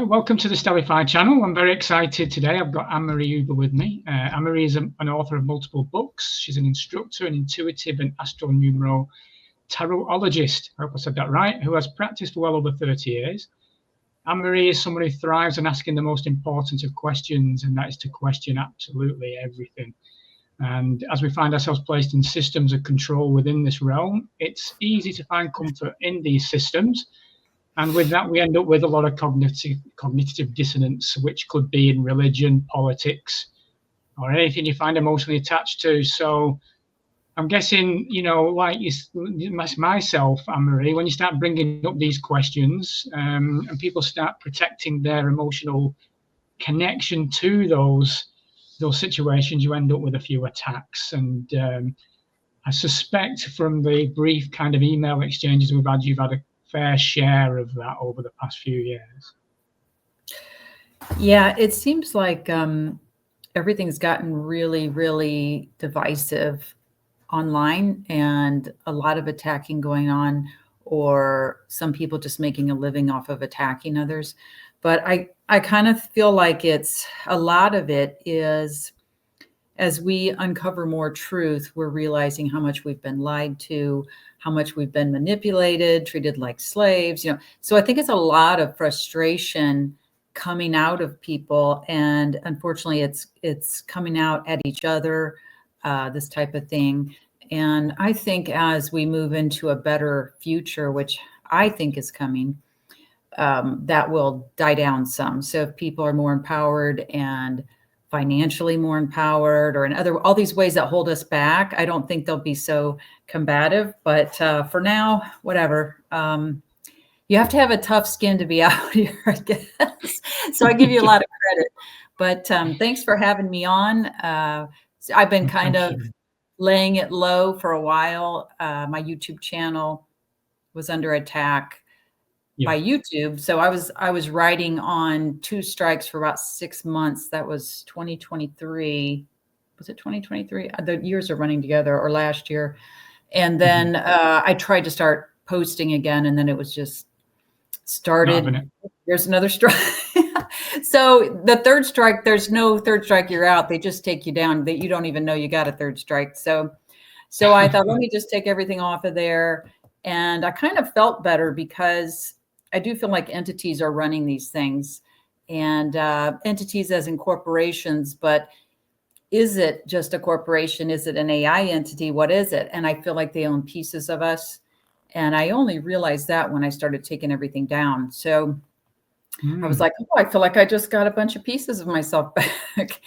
welcome to the Stellify channel. I'm very excited today. I've got Anmarie Uber with me. Anmarie is an author of multiple books. She's an instructor, an intuitive and Astro-Numero-Tarologist, I hope I said that right, who has practiced for well over 30 years. Anmarie is somebody who thrives on asking the most important of questions, and that is to question absolutely everything. And as we find ourselves placed in systems of control within this realm, it's easy to find comfort in these systems. And with that, we end up with a lot of cognitive dissonance, which could be in religion, politics, or anything you find emotionally attached to. So I'm guessing, you know, like myself, Anmarie, when you start bringing up these questions and people start protecting their emotional connection to those situations, you end up with a few attacks. And I suspect from the brief kind of email exchanges we've had, you've had a fair share of that over the past few years. Yeah, it seems like everything's gotten really, really divisive online, and a lot of attacking going on, or some people just making a living off of attacking others. But I kind of feel like it's a lot of it is, as we uncover more truth, we're realizing how much we've been lied to, how much we've been manipulated, treated like slaves, you know. So I think it's a lot of frustration coming out of people, and unfortunately it's coming out at each other, this type of thing. And I think as we move into a better future, which I think is coming, that will die down some. So if people are more empowered and financially more empowered, or in all these ways that hold us back, I don't think they'll be so combative. But for now, whatever. You have to have a tough skin to be out here, I guess. So I give you a lot of credit. But thanks for having me on. I've been kind of laying it low for a while. My YouTube channel was under attack by YouTube. So I was writing on 2 strikes for about 6 months. That was 2023. Was it 2023? The years are running together, or last year. And then I tried to start posting again, and then it was just started. There's another strike. So the 3rd strike, there's no 3rd strike, you're out. They just take you down. That you don't even know you got a 3rd strike. So I thought, let me just take everything off of there. And I kind of felt better, because I do feel like entities are running these things, and entities as in corporations. But is it just a corporation? Is it an AI entity? What is it? And I feel like they own pieces of us. And I only realized that when I started taking everything down. So I was like, oh, I feel like I just got a bunch of pieces of myself back.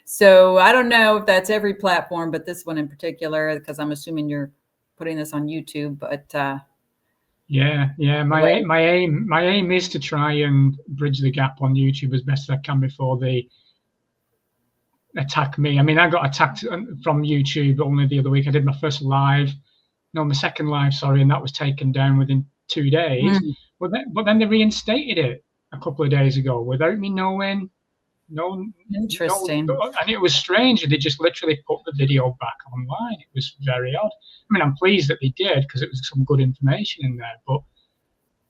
So I don't know if that's every platform, but this one in particular, because I'm assuming you're putting this on YouTube. But yeah. My aim is to try and bridge the gap on YouTube as best as I can before they attack me. I mean, I got attacked from YouTube only the other week. I did my my second live, sorry, and that was taken down within 2 days. But then they reinstated it a couple of days ago without me knowing. Interesting. And it was strange. They just literally put the video back online. It was very odd. I mean, I'm pleased that they did, because it was some good information in there. But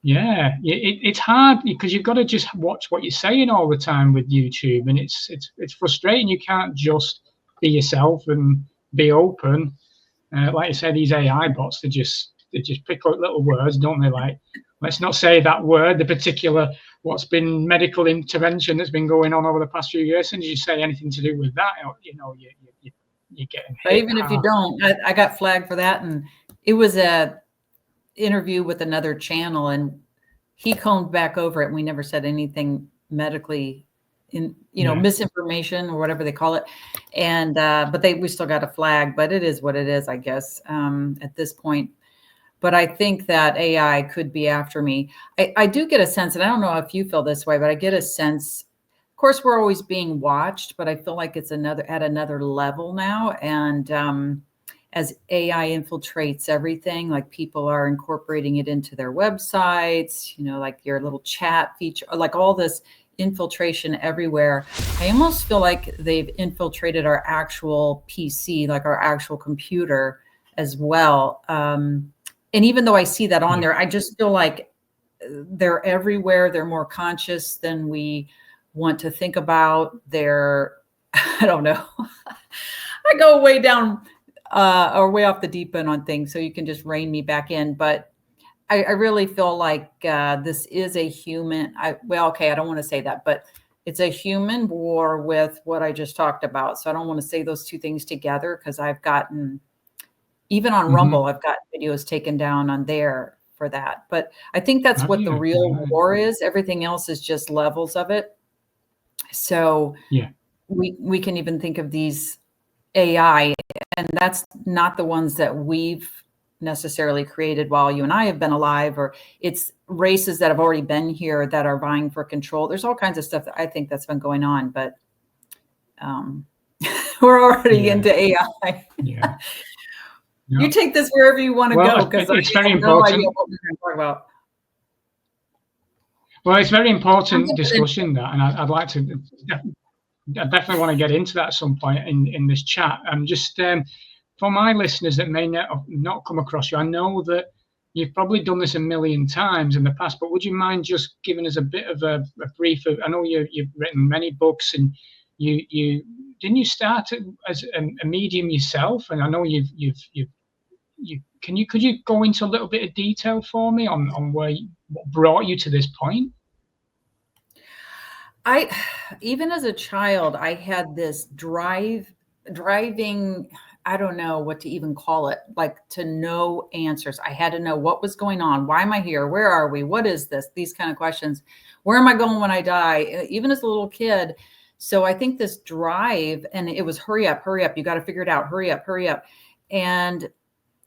yeah, it's hard, because you've got to just watch what you're saying all the time with YouTube, and it's frustrating. You can't just be yourself and be open. Like I said, these AI bots, they just pick up little words, don't they? Like, let's not say that word, the particular what's been medical intervention that's been going on over the past few years. And you say anything to do with that, you know, you're getting hit. But even if you don't, I got flagged for that, and it was a interview with another channel, and he combed back over it, and we never said anything medically misinformation or whatever they call it. And but we still got a flag. But it is what it is, I guess, at this point. But I think that AI could be after me. I do get a sense, and I don't know if you feel this way, but I get a sense, of course, we're always being watched, but I feel like it's at another level now. And as AI infiltrates everything, like people are incorporating it into their websites, you know, like your little chat feature, like all this infiltration everywhere. I almost feel like they've infiltrated our actual PC, like our actual computer as well. And even though I see that on there, I just feel like they're everywhere. They're more conscious than we want to think about. They're, I don't know. I go way down or way off the deep end on things, so you can just rein me back in. But I really feel like this is a human, well, okay, I don't want to say that, but it's a human war with what I just talked about. So I don't want to say those two things together, because I've gotten, even on Rumble, I've got videos taken down on there for that. But I think that's what the real war is. Everything else is just levels of it. So we can even think of these AI, and that's not the ones that we've necessarily created while you and I have been alive, or it's races that have already been here that are vying for control. There's all kinds of stuff that I think that's been going on, but we're already into AI. Yeah. You take this wherever you want to go, because it's very important. What we're going to talk about. Well, it's very important discussion that, and I'd like to, I definitely want to get into that at some point in this chat. And just for my listeners that may not come across you, I know that you've probably done this a million times in the past, but would you mind just giving us a bit of a brief of, I know you've written many books, and you didn't you start as a medium yourself? And I know could you go into a little bit of detail for me on what brought you to this point? Even as a child, I had this driving, I don't know what to even call it, like to know answers. I had to know what was going on. Why am I here? Where are we? What is this? These kind of questions. Where am I going when I die? Even as a little kid. So I think this drive, and it was hurry up. You got to figure it out. Hurry up. And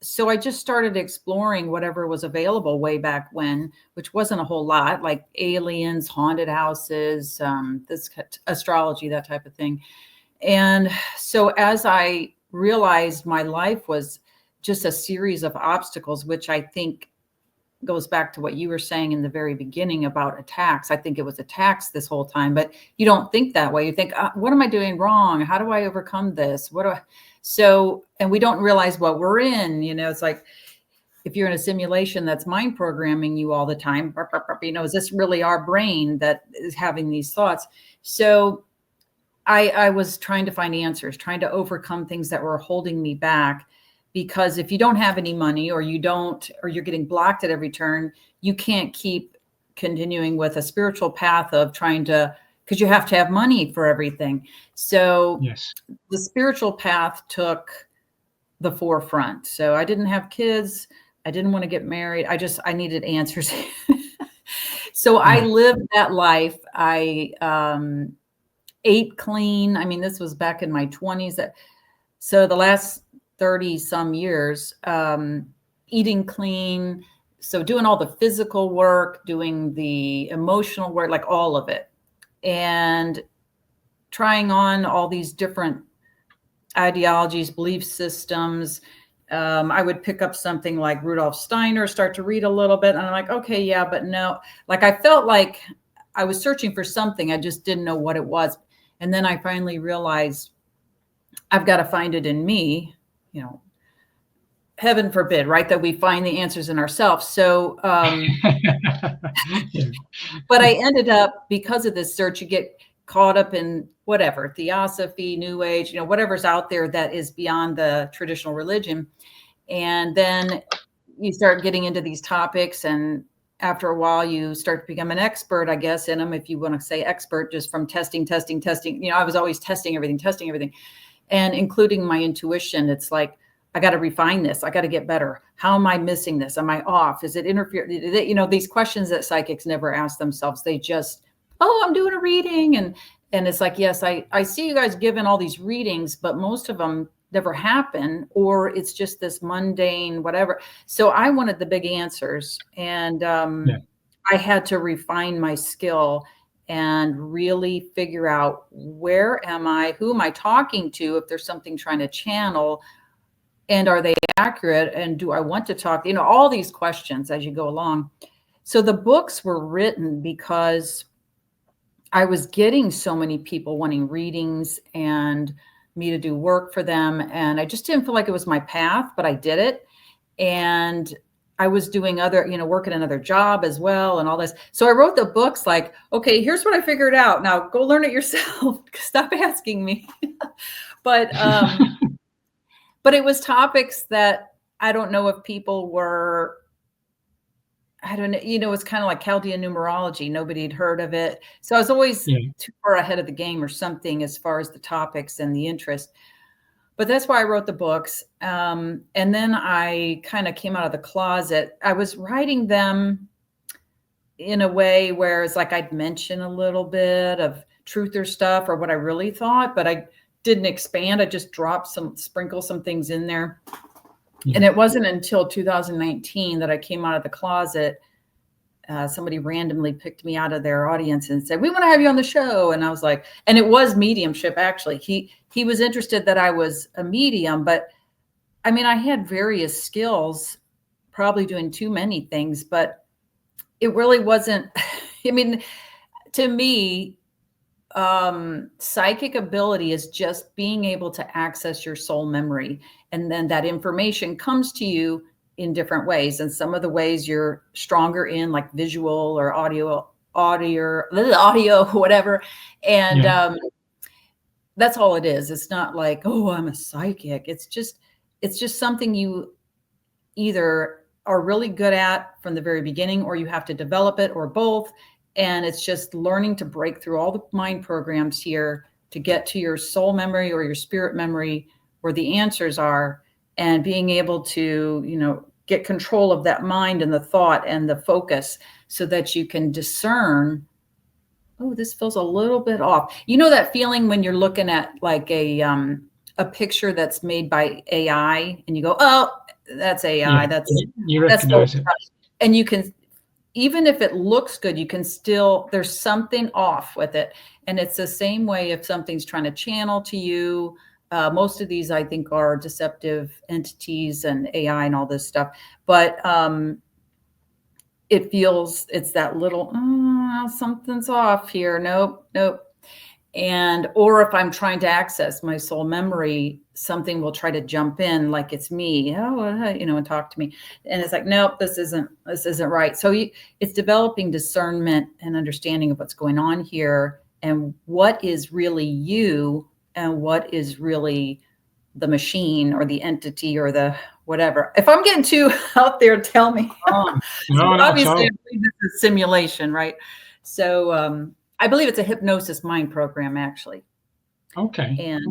so I just started exploring whatever was available way back when, which wasn't a whole lot, like aliens, haunted houses, this astrology, that type of thing. And so as I realized my life was just a series of obstacles, which I think goes back to what you were saying in the very beginning about attacks. I think it was attacks this whole time, but you don't think that way. You think, what am I doing wrong? How do I overcome this? And we don't realize what we're in. It's like, if you're in a simulation that's mind programming you all the time, is this really our brain that is having these thoughts? So I was trying to find answers, trying to overcome things that were holding me back. Because if you don't have any money, or you're getting blocked at every turn, you can't keep continuing with a spiritual path of trying to, because you have to have money for everything. So the spiritual path took the forefront. So I didn't have kids. I didn't want to get married. I needed answers. So I lived that life. I ate clean. I mean, this was back in my 20s. So the last 30 some years, eating clean. So doing all the physical work, doing the emotional work, like all of it, and trying on all these different ideologies, belief systems. I would pick up something like Rudolf Steiner, start to read a little bit, and I'm like, okay, yeah, but no. Like, I felt like I was searching for something. I just didn't know what it was. And then I finally realized I've got to find it in me. Heaven forbid, right, that we find the answers in ourselves. So, but I ended up, because of this search, you get caught up in whatever, theosophy, new age, whatever's out there that is beyond the traditional religion. And then you start getting into these topics, and after a while you start to become an expert, I guess, in them, if you want to say expert, just from testing. I was always testing everything, and including my intuition. It's like, I got to refine this. I got to get better. How am I missing this? Am I off? Is it interfere? These questions that psychics never ask themselves. They just, I'm doing a reading. And it's like, yes, I see you guys giving all these readings, but most of them never happen, or it's just this mundane, whatever. So I wanted the big answers, and I had to refine my skill and really figure out, where am I? Who am I talking to? If there's something trying to channel, and are they accurate? And do I want to talk? All these questions as you go along. So the books were written because I was getting so many people wanting readings and me to do work for them. And I just didn't feel like it was my path, but I did it. And I was doing other, working another job as well and all this. So I wrote the books like, okay, here's what I figured out. Now go learn it yourself. Stop asking me. But it was topics that I don't know if people were, I don't know, it's kind of like Chaldean numerology. Nobody had heard of it. So I was always too far ahead of the game or something as far as the topics and the interest. But that's why I wrote the books. And then I kind of came out of the closet. I was writing them in a way where it's like I'd mention a little bit of truth or stuff or what I really thought, but I didn't expand. I just sprinkle some things in there. And it wasn't until 2019 that I came out of the closet. Somebody randomly picked me out of their audience and said, we want to have you on the show. And I was like, and it was mediumship, actually. He was interested that I was a medium, but I mean, I had various skills, probably doing too many things, but it really wasn't, I mean, to me, psychic ability is just being able to access your soul memory. And then that information comes to you in different ways. And some of the ways you're stronger in, like visual or audio, whatever. And that's all it is. It's not like, oh, I'm a psychic. It's just something you either are really good at from the very beginning, or you have to develop it, or both. And it's just learning to break through all the mind programs here to get to your soul memory or your spirit memory where the answers are, and being able to, get control of that mind and the thought and the focus so that you can discern, oh, this feels a little bit off. You know that feeling when you're looking at like a picture that's made by AI and you go, oh, that's AI. Yeah, that's you recognize it. And you can, even if it looks good, you can still, there's something off with it. And it's the same way if something's trying to channel to you. Most of these, I think, are deceptive entities and AI and all this stuff. But it's that little, something's off here. Nope. Or if I'm trying to access my soul memory, something will try to jump in like it's me, and talk to me. And it's like, nope, this isn't right. So it's developing discernment and understanding of what's going on here and what is really you and what is really the machine or the entity or the whatever. If I'm getting too out there, tell me. No, obviously, I believe this is simulation, right? So I believe it's a hypnosis mind program, actually. Okay. And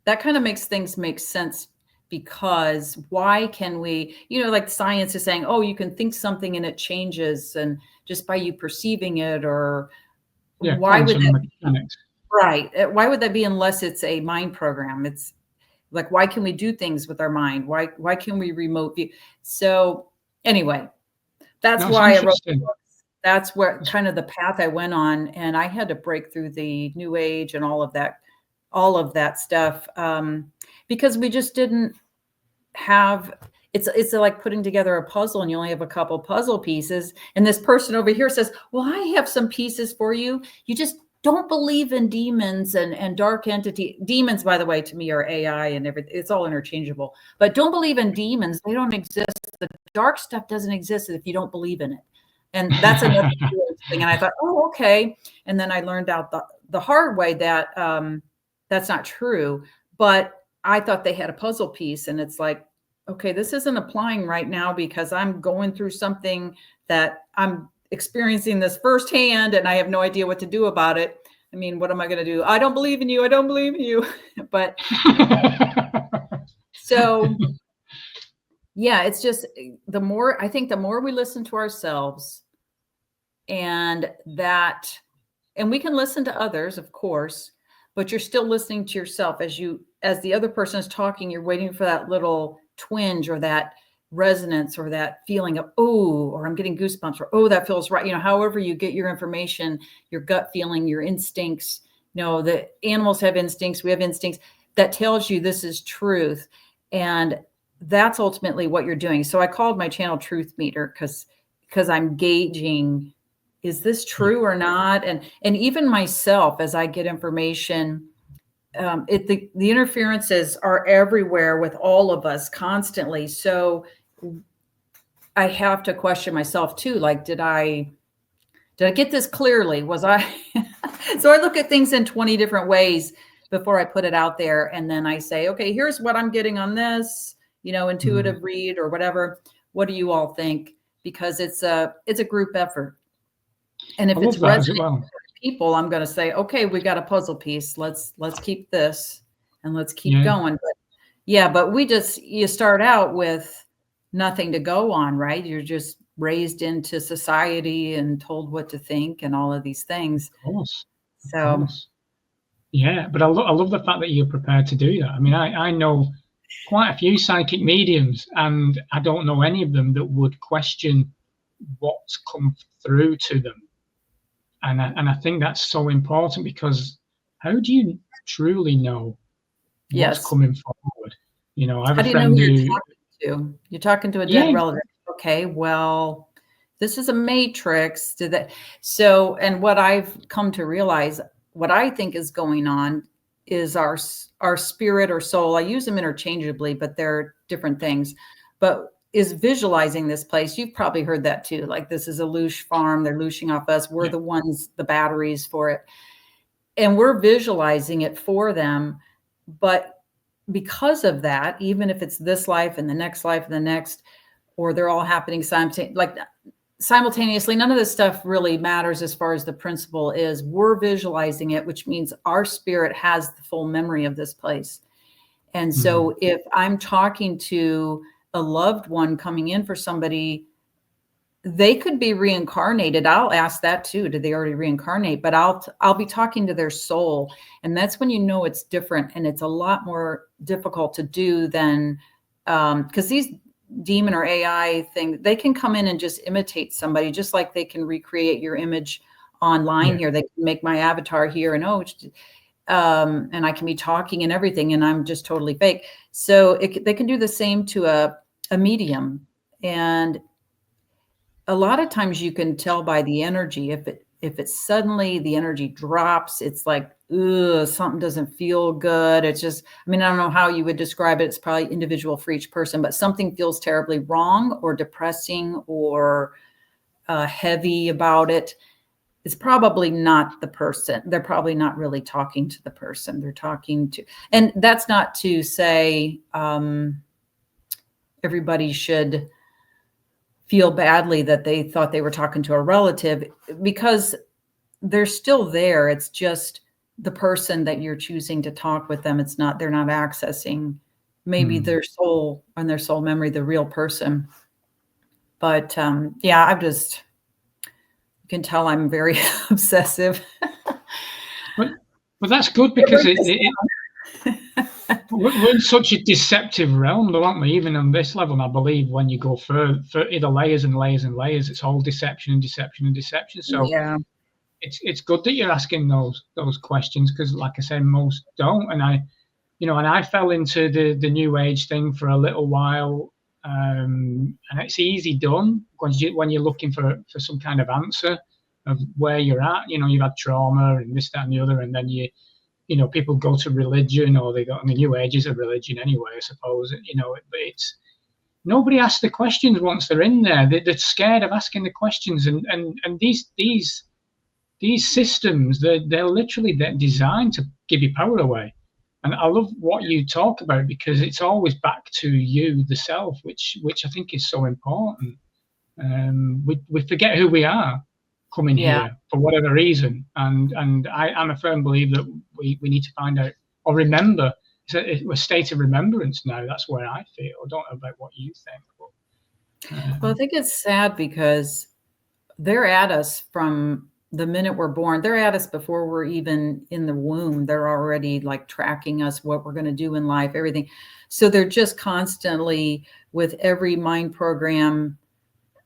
that kind of makes things make sense, because why can we, like science is saying, oh, you can think something and it changes, and just by you perceiving it, or why would that be? Right. Why would that be unless it's a mind program? It's like, why can we do things with our mind? Why can we remote view? So anyway, that's why I wrote the book. That's where kind of the path I went on, and I had to break through the new age and all of that stuff, because we just didn't have, it's like putting together a puzzle and you only have a couple puzzle pieces. And this person over here says, well, I have some pieces for you. You just don't believe in demons and dark entity. Demons, by the way, to me are AI and everything. It's all interchangeable, but don't believe in demons. They don't exist. The dark stuff doesn't exist if you don't believe in it. And that's another thing. And I thought, oh, okay. And then I learned out the hard way that that's not true. But I thought they had a puzzle piece, and it's like, okay, this isn't applying right now because I'm going through something that I'm experiencing this firsthand, and I have no idea what to do about it. I mean, what am I going to do? I don't believe in you. I don't believe in you. But so, yeah, it's just the more we listen to ourselves, and we can listen to others, of course, but you're still listening to yourself as the other person is talking. You're waiting for that little twinge or that resonance or that feeling of, oh, or I'm getting goosebumps, or, oh, that feels right. However you get your information, your gut feeling, your instincts, the animals have instincts. We have instincts that tells you this is truth. And that's ultimately what you're doing. So I called my channel Truth Meter because I'm gauging, is this true or not? And even myself, as I get information, the interferences are everywhere with all of us constantly. So I have to question myself too. Like, did I get this clearly? Was I? So I look at things in 20 different ways before I put it out there. And then I say, okay, here's what I'm getting on this, intuitive read or whatever. What do you all think? Because it's a group effort. And if it's resonating with people, I'm going to say, okay, we got a puzzle piece. Let's keep this and let's keep going. But you start out with nothing to go on, right? You're just raised into society and told what to think and all of these things. Of course. So, yeah, but I love the fact that you're prepared to do that. I mean, I know quite a few psychic mediums, and I don't know any of them that would question what's come through to them. And I think that's so important, because how do you truly know what's coming forward? I have a friend who you're talking to a dead relative. Okay, well, this is a matrix. So, and what I've come to realize, what I think is going on is our spirit or soul. I use them interchangeably, but they're different things. But is visualizing this place. You've probably heard that too. Like, this is a loosh farm. They're looshing off us. We're the batteries for it. And we're visualizing it for them. But because of that, even if it's this life and the next life and the next, or they're all happening simultaneously, none of this stuff really matters as far as the principle is. We're visualizing it, which means our spirit has the full memory of this place. And so if I'm talking to a loved one coming in for somebody, they could be reincarnated. I'll ask that too. Did they already reincarnate? But I'll be talking to their soul. And that's when it's different. And it's a lot more difficult to do than, because these demon or AI thing, they can come in and just imitate somebody, just like they can recreate your image online here. They can make my avatar here and and I can be talking and everything, and I'm just totally fake. So they can do the same to a medium. And a lot of times you can tell by the energy, if it's suddenly the energy drops, it's like, ugh, something doesn't feel good. It's just, I don't know how you would describe it. It's probably individual for each person, but something feels terribly wrong or depressing or heavy about it. It's probably not the person. They're probably not really talking to the person they're talking to. And that's not to say everybody should feel badly that they thought they were talking to a relative, because they're still there. It's just the person that you're choosing to talk with them. They're not accessing maybe their soul and their soul memory, the real person. But you can tell I'm very obsessive. But that's good, because we're in such a deceptive realm, though, aren't we? Even on this level, and I believe when you go for either layers and layers and layers, it's all deception and deception and deception. So it's good that you're asking those questions, because, like I said, most don't. And I fell into the new age thing for a little while. And it's easy done when you're looking for some kind of answer of where you're at. You've had trauma and this, that, and the other, and then people go to religion, or the new age is a religion anyway, I suppose. But it's nobody asks the questions once they're in there. They're scared of asking the questions, and these systems, they're literally designed to give you power away. And I love what you talk about, because it's always back to you, the self, which I think is so important. We forget who we are coming here for whatever reason, and I'm a firm believer that we need to find out or remember. It's a state of remembrance now. That's where I feel. I don't know about what you think. But, well, I think it's sad, because they're at us from the minute we're born. They're at us before we're even in the womb. They're already like tracking us, what we're going to do in life, everything. So they're just constantly, with every mind program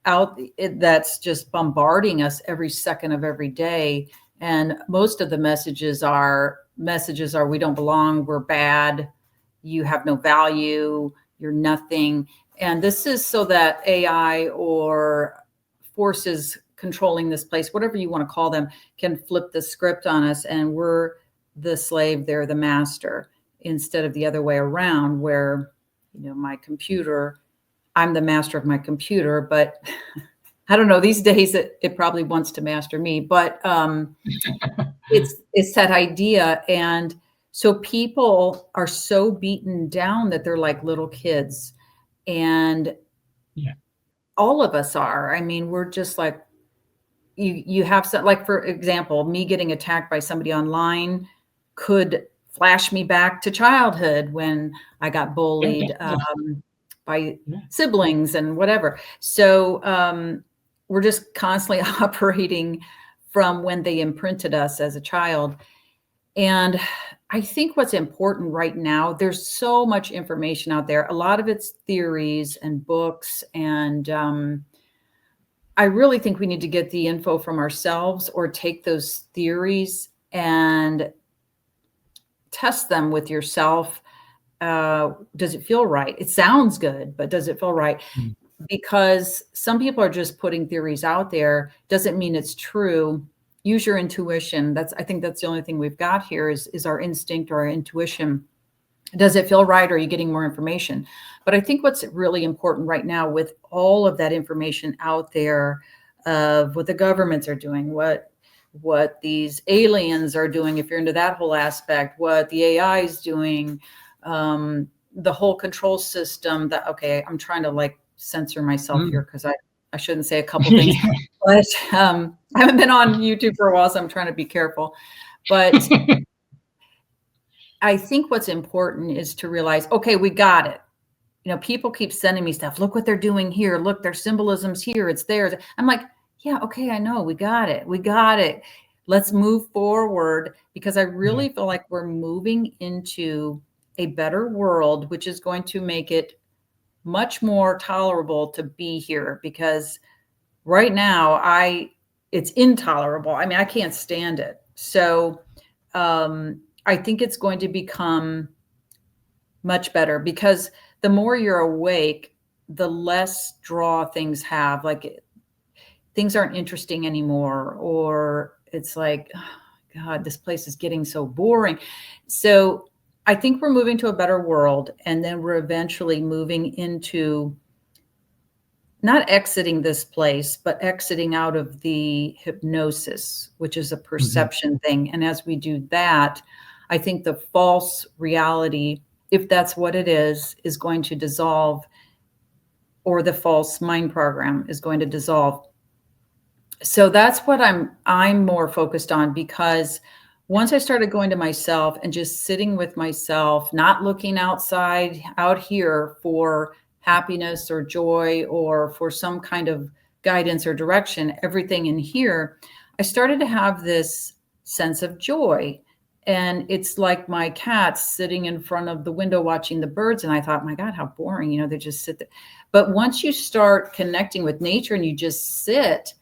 out that's just bombarding us every second of every day. And most of the messages are we don't belong, we're bad, you have no value, you're nothing. And this is so that AI or forces controlling this place, whatever you want to call them, can flip the script on us, and we're the slave, they're the master, instead of the other way around, where my computer I'm the master of my computer, but I don't know, these days it probably wants to master me, but it's that idea. And so people are so beaten down that they're like little kids. And all of us are. I mean, we're just like, you have some, like, for example, me getting attacked by somebody online could flash me back to childhood when I got bullied by siblings and whatever. So we're just constantly operating from when they imprinted us as a child. And I think what's important right now, there's so much information out there. A lot of it's theories and books. And I really think we need to get the info from ourselves, or take those theories and test them with yourself. Does it feel right? It sounds good, but does it feel right? Because some people are just putting theories out there. Doesn't mean it's true. Use your intuition. I think that's the only thing we've got here is our instinct or our intuition. Does it feel right? Or are you getting more information? But I think what's really important right now, with all of that information out there of what the governments are doing, what these aliens are doing, if you're into that whole aspect, what the AI is doing, the whole control system that, okay, I'm trying to like censor myself here because I shouldn't say a couple things, but I haven't been on YouTube for a while, so I'm trying to be careful. But I think what's important is to realize, okay, we got it. You know, people keep sending me stuff. Look what they're doing here. Look, their symbolism's here. It's theirs. I'm like, yeah, okay, I know. We got it. We got it. Let's move forward, because I really feel like we're moving into a better world, which is going to make it much more tolerable to be here. Because right now, it's intolerable. I mean, I can't stand it. So I think it's going to become much better, because the more you're awake, the less draw things have. Like, things aren't interesting anymore, or it's like, oh, God, this place is getting so boring. So I think we're moving to a better world, and then we're eventually moving into not exiting this place, but exiting out of the hypnosis, which is a perception thing. And as we do that, I think the false reality, if that's what it is going to dissolve, or the false mind program is going to dissolve. So that's what I'm more focused on, because once I started going to myself and just sitting with myself, not looking out here for happiness or joy or for some kind of guidance or direction, everything in here, I started to have this sense of joy. And it's like my cats sitting in front of the window watching the birds. And I thought, my God, how boring, you know, they just sit there. But once you start connecting with nature and you just sit,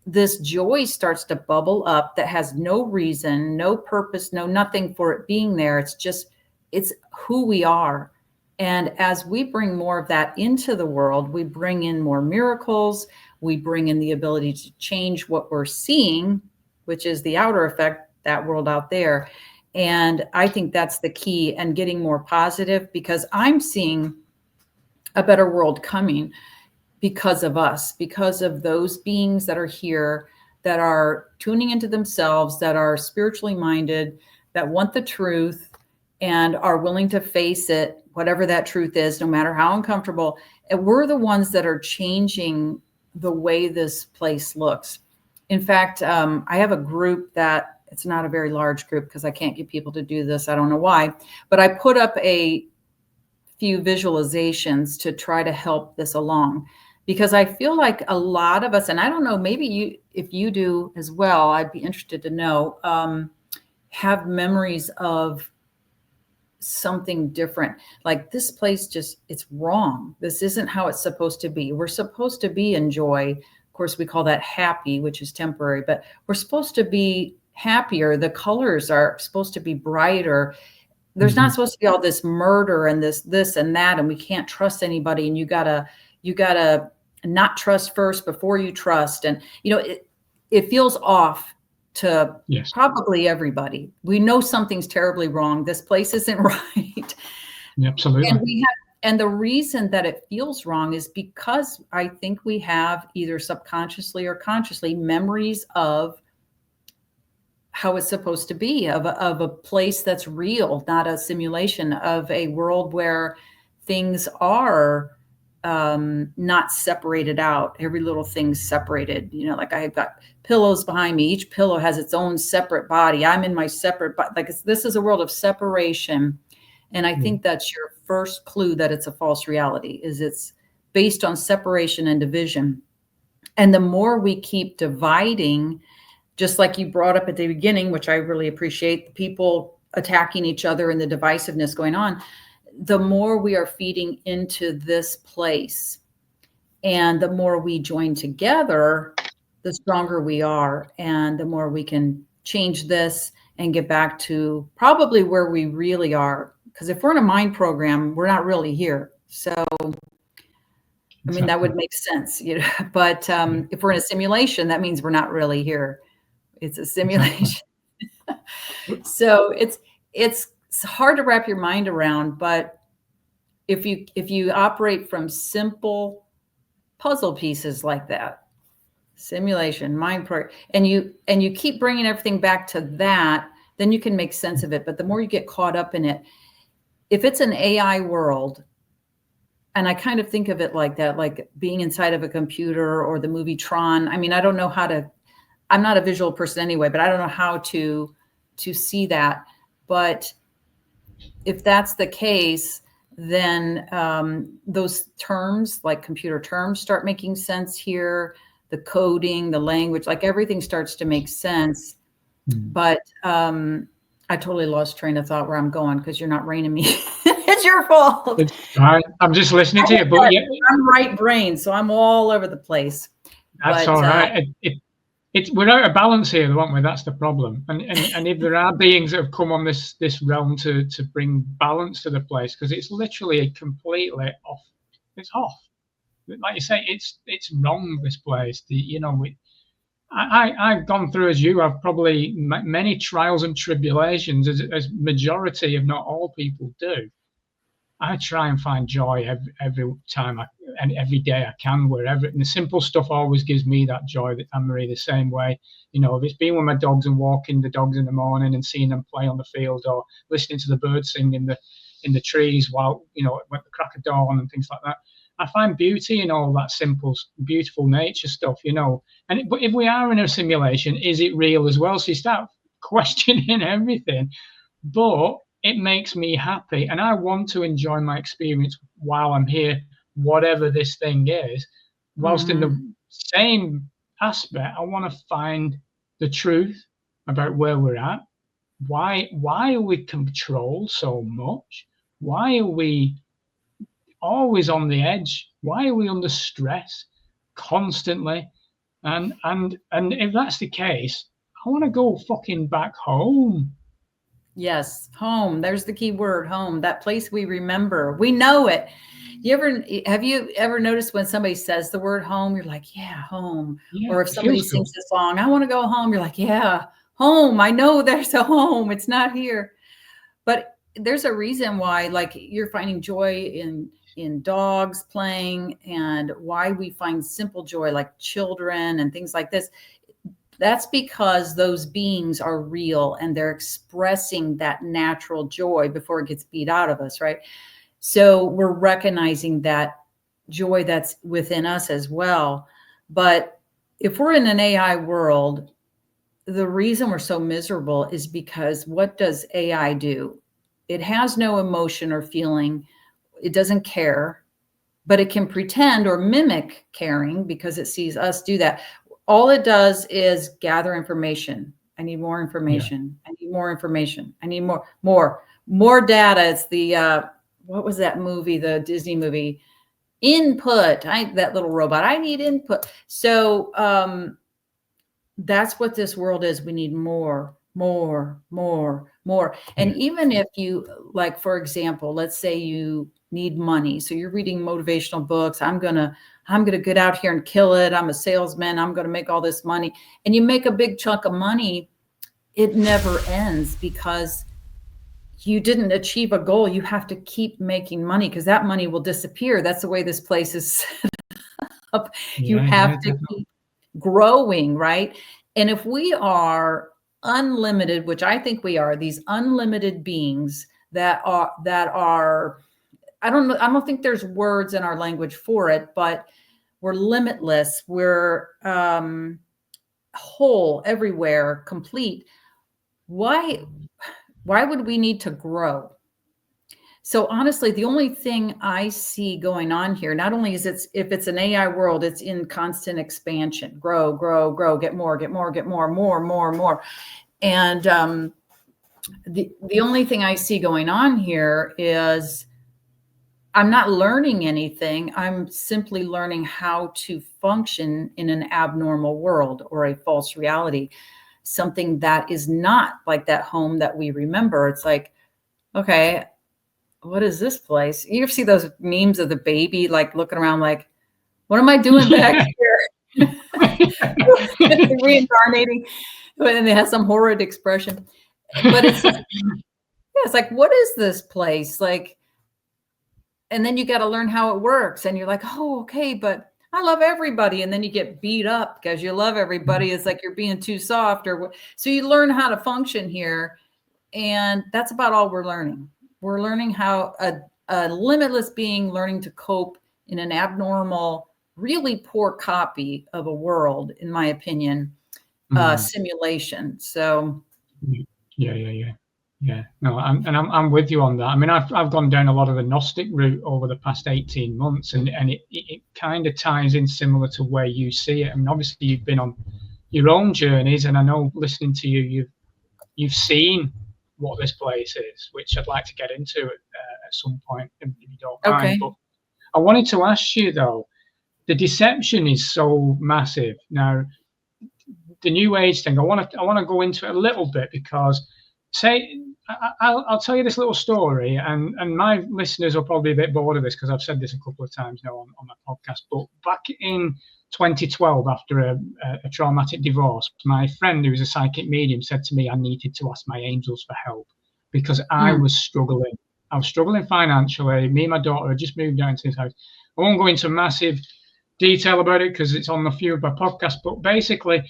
this joy starts to bubble up that has no reason, no purpose, no nothing for it being there. It's who we are. And as we bring more of that into the world, we bring in more miracles. We bring in the ability to change what we're seeing, which is the outer effect, that world out there. And I think that's the key, and getting more positive, because I'm seeing a better world coming because of us, because of those beings that are here, that are tuning into themselves, that are spiritually minded, that want the truth and are willing to face it, whatever that truth is, no matter how uncomfortable. And we're the ones that are changing the way this place looks. In fact, I have a group that, it's not a very large group because I can't get people to do this. I don't know why, but I put up a few visualizations to try to help this along, because I feel like a lot of us, and I don't know, maybe if you do as well, I'd be interested to know, have memories of something different. Like, this place it's wrong. This isn't how it's supposed to be. We're supposed to be in joy. Of course, we call that happy, which is temporary, but we're supposed to be happier. The colors are supposed to be brighter. There's not supposed to be all this murder and this and that, and we can't trust anybody. And you gotta not trust first before you trust. And it feels off to probably everybody. We know something's terribly wrong. This place isn't right. Absolutely. And the reason that it feels wrong is because I think we have either subconsciously or consciously memories of how it's supposed to be, of a place that's real, not a simulation, of a world where things are not separated out. Every little thing's separated. You know, like I've got pillows behind me. Each pillow has its own separate body. I'm in my separate body. Like this is a world of separation. And I think that's your first clue that it's a false reality, is it's based on separation and division. And the more we keep dividing, just like you brought up at the beginning, which I really appreciate, the people attacking each other and the divisiveness going on, the more we are feeding into this place. And the more we join together, the stronger we are. And the more we can change this and get back to probably where we really are. Because if we're in a mind program, we're not really here. So, I mean, that would make sense, you know. But if we're in a simulation, that means we're not really here. It's a simulation. So it's hard to wrap your mind around. But if you operate from simple puzzle pieces like that, simulation, mind program, and you keep bringing everything back to that, then you can make sense of it. But the more you get caught up in it, if it's an AI world, and I kind of think of it like that, like being inside of a computer or the movie Tron. I mean, I don't know how to, I'm not a visual person anyway, but I don't know how to see that. But if that's the case, then those terms, like computer terms, start making sense here. The coding, the language, like everything starts to make sense. But I totally lost train of thought where I'm going, because you're not reining me. It's your fault. I'm just listening to you, but yeah, I'm right brain, so I'm all over the place. That's all right. We're out of balance here, aren't we? That's the problem. And if there are beings that have come on this realm to bring balance to the place, because it's literally completely off. It's off. Like you say, it's wrong, this place. I've gone through, as you have, probably many trials and tribulations, as majority, if not all, people do. I try and find joy every time and every day I can, wherever. And the simple stuff always gives me that joy. That Anmarie, the same way. You know, if it's being with my dogs and walking the dogs in the morning and seeing them play on the field, or listening to the birds sing in the trees while, you know, at the crack of dawn and things like that. I find beauty in all that simple, beautiful nature stuff, you know. But if we are in a simulation, is it real as well? So you start questioning everything. But it makes me happy, and I want to enjoy my experience while I'm here, whatever this thing is. Whilst in the same aspect, I want to find the truth about where we're at. Why are we controlled so much? Why are we always on the edge? Why are we under stress constantly? And if that's the case, I want to go fucking back home. Yes, home. There's the key word, home. That place we remember. We know it. Have you ever noticed when somebody says the word home, you're like, yeah, home. Yeah, or if somebody sings a song, I want to go home, you're like, yeah, home. I know there's a home. It's not here. But there's a reason why, like, you're finding joy in dogs playing, and why we find simple joy like children and things like this. That's because those beings are real, and they're expressing that natural joy before it gets beat out of us, right? So we're recognizing that joy that's within us as well. But if we're in an AI world, the reason we're so miserable is because what does AI do? It has no emotion or feeling. It doesn't care, but it can pretend or mimic caring because it sees us do that. All it does is gather information. I need more information. Yeah. I need more information. I need more data. It's the, what was that movie? The Disney movie, Input. That little robot. I need input. So that's what this world is. We need more. And even if you, like, for example, let's say you need money. So you're reading motivational books. I'm going to get out here and kill it. I'm a salesman. I'm going to make all this money. And you make a big chunk of money. It never ends, because you didn't achieve a goal, you have to keep making money because that money will disappear. That's the way this place is set up. You have to keep growing, right? And if we are unlimited, which I think we are, these unlimited beings that are, I don't think there's words in our language for it, but we're limitless. We're whole, everywhere, complete. Why would we need to grow? So honestly, the only thing I see going on here, not only is if it's an AI world, it's in constant expansion, grow, grow, grow, get more, get more, get more, more. And the only thing I see going on here is I'm not learning anything. I'm simply learning how to function in an abnormal world or a false reality, something that is not like that home that we remember. It's like, okay, what is this place? You ever see those memes of the baby, like looking around like, what am I doing back here? Reincarnating, and they have some horrid expression. But it's like, yeah, it's like, what is this place? Like, and then you got to learn how it works. And you're like, oh, okay, but I love everybody. And then you get beat up because you love everybody. It's like you're being too soft, or so you learn how to function here. And that's about all we're learning. We're learning how a limitless being learning to cope in an abnormal, really poor copy of a world, in my opinion, simulation. So, yeah. No, I'm with you on that. I mean, I've gone down a lot of the Gnostic route over the past 18 months, and it kind of ties in similar to where you see it. I mean, obviously you've been on your own journeys, and I know listening to you, you've seen what this place is, which I'd like to get into at some point, if you don't mind. But I wanted to ask you though, the deception is so massive now. The New Age thing, I want to go into it a little bit because, I'll tell you this little story, and my listeners will probably be a bit bored of this because I've said this a couple of times now on my podcast. But back in 2012, after a traumatic divorce, my friend who was a psychic medium said to me I needed to ask my angels for help because I was struggling. I was struggling financially. Me and my daughter had just moved down to this house. I won't go into massive detail about it because it's on a few of my podcasts, but basically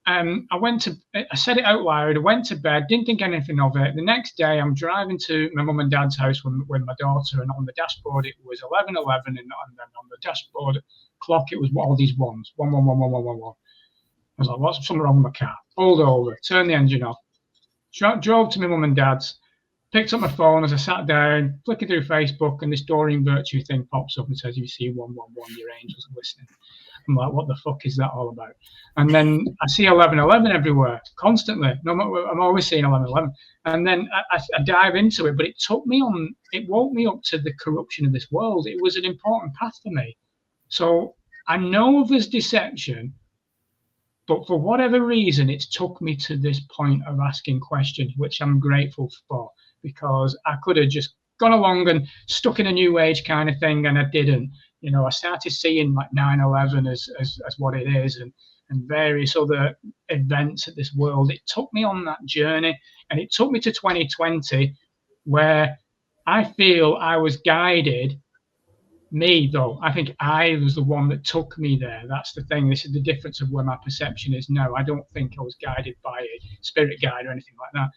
I said it out loud, I went to bed, didn't think anything of it. The next day I'm driving to my mum and dad's house with my daughter, and on the dashboard it was 11:11, and then on the dashboard clock it was all these ones, 1111111. I was like, what's something wrong with my car? Pulled over, turned the engine off, drove to my mum and dad's, picked up my phone as I sat down, flicking through Facebook, and this Doreen Virtue thing pops up and says, you see 111, your angels are listening. I'm like, what the fuck is that all about? And then I see 1111 everywhere, constantly. No, I'm always seeing 1111. And then I dive into it, but it woke me up to the corruption of this world. It was an important path for me. So I know there's deception, but for whatever reason, it's took me to this point of asking questions, which I'm grateful for, because I could have just gone along and stuck in a new age kind of thing, and I didn't. You know, I started seeing like 9/11 as what it is, and various other events of this world. It took me on that journey, and it took me to 2020, where I feel I was guided. Me, though, I think I was the one that took me there. That's the thing. This is the difference of where my perception is now. I don't think I was guided by a spirit guide or anything like that.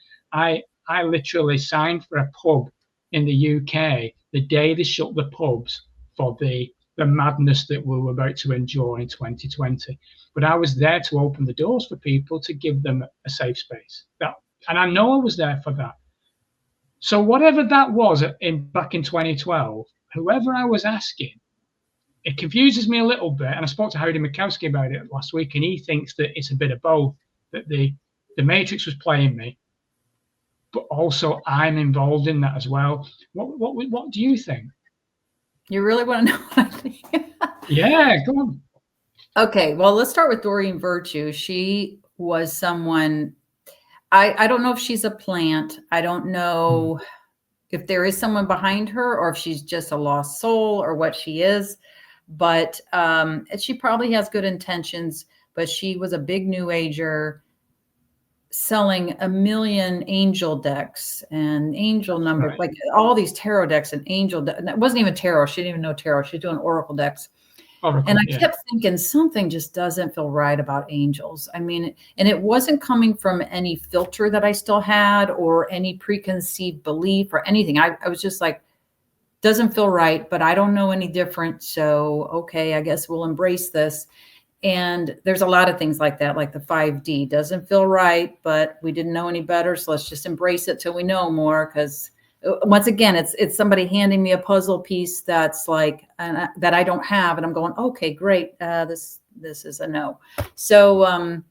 I literally signed for a pub in the UK the day they shut the pubs for the madness that we were about to endure in 2020. But I was there to open the doors for people, to give them a safe space. And I know I was there for that. So whatever that was back in 2012, whoever I was asking, it confuses me a little bit. And I spoke to Howdy Mikowski about it last week, and he thinks that it's a bit of both, that the Matrix was playing me, but also I'm involved in that as well. What do you think? You really want to know what I think? Yeah, go on. Okay, well, let's start with Doreen Virtue. She was someone, I don't know if she's a plant. I don't know if there is someone behind her, or if she's just a lost soul, or what she is. But she probably has good intentions, but she was a big new ager, selling a million angel decks and angel numbers, Right. like all these tarot decks and it wasn't even tarot. She didn't even know tarot. She's doing oracle decks. Oracle, And I yeah. kept thinking something just doesn't feel right about angels. I mean, and it wasn't coming from any filter that I still had or any preconceived belief or anything. I was just like, doesn't feel right, but I don't know any different. So, okay, I guess we'll embrace this. And there's a lot of things like that, like the 5D doesn't feel right, but we didn't know any better. So let's just embrace it till we know more. Because once again, it's somebody handing me a puzzle piece that's like that I don't have, and I'm going, okay, great. This is a no. So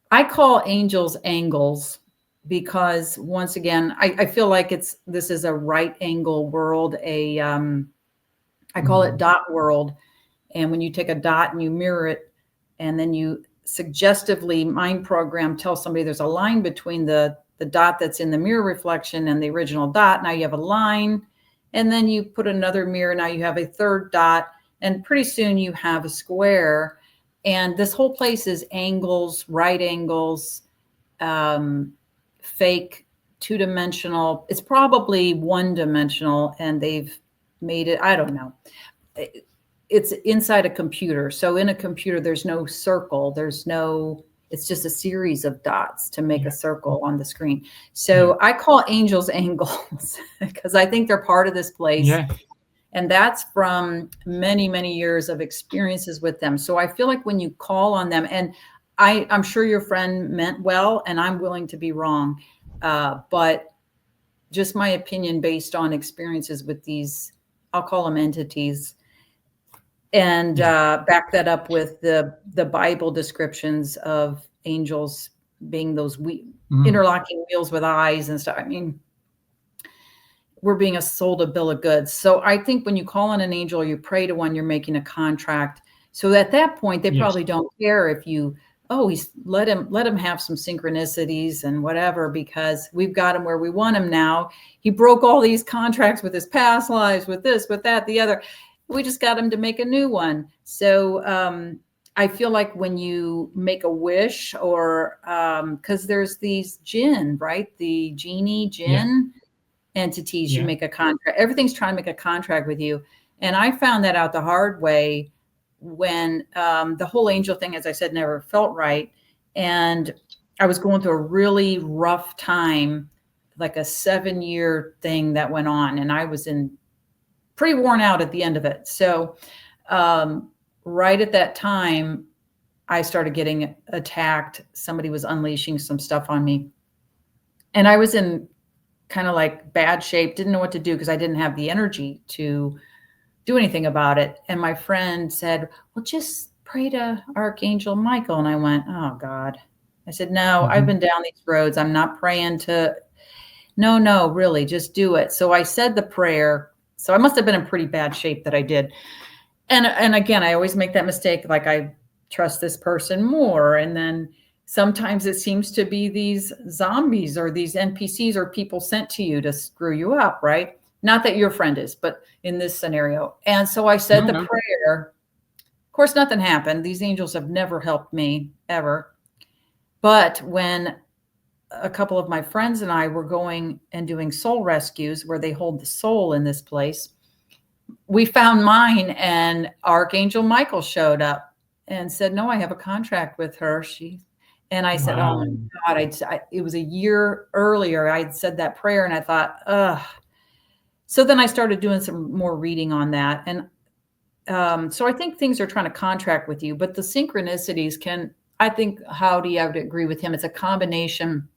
I call angels angles because once again, I feel like this is a right angle world. I call it dot world. And when you take a dot and you mirror it, and then you suggestively mind program tell somebody there's a line between the dot that's in the mirror reflection and the original dot. Now you have a line, and then you put another mirror. Now you have a third dot, and pretty soon you have a square. And this whole place is angles, right angles, fake, two-dimensional. It's probably one-dimensional, and they've made it, I don't know. It's inside a computer. So in a computer, there's no circle. It's just a series of dots to make a circle on the screen. So I call angels angles because I think they're part of this place. Yeah. And that's from many, many years of experiences with them. So I feel like when you call on them, and I'm sure your friend meant well, and I'm willing to be wrong. But just my opinion based on experiences with these, I'll call them entities, and back that up with the Bible descriptions of angels being those interlocking wheels with eyes and stuff. I mean, we're being sold a bill of goods. So I think when you call on an angel, you pray to one, you're making a contract. So at that point, they probably don't care if you, he's let him have some synchronicities and whatever, because we've got him where we want him now. He broke all these contracts with his past lives, with this, with that, the other. We just got him to make a new one. So I feel like when you make a wish, or because there's these jinn, right? The genie jinn entities, you make a contract. Everything's trying to make a contract with you. And I found that out the hard way when the whole angel thing, as I said, never felt right. And I was going through a really rough time, like a 7-year thing that went on. And I was pretty worn out at the end of it. So right at that time, I started getting attacked. Somebody was unleashing some stuff on me. And I was in kind of like bad shape, didn't know what to do because I didn't have the energy to do anything about it. And my friend said, well, just pray to Archangel Michael. And I went, oh God. I said, no, I've been down these roads. I'm not praying to, no, really, just do it. So I said the prayer. So I must have been in pretty bad shape that I did. And again, I always make that mistake. Like, I trust this person more. And then sometimes it seems to be these zombies or these NPCs or people sent to you to screw you up, right? Not that your friend is, but in this scenario. And so I said the prayer. Of course, nothing happened. These angels have never helped me ever. But when a couple of my friends and I were going and doing soul rescues where they hold the soul in this place, we found mine, and Archangel Michael showed up and said, no, I have a contract with her. And I said, oh my God, it was a year earlier. I'd said that prayer and I thought, ugh. So then I started doing some more reading on that. And so I think things are trying to contract with you, but the synchronicities can, I think, Howdy, I would agree with him. It's a combination,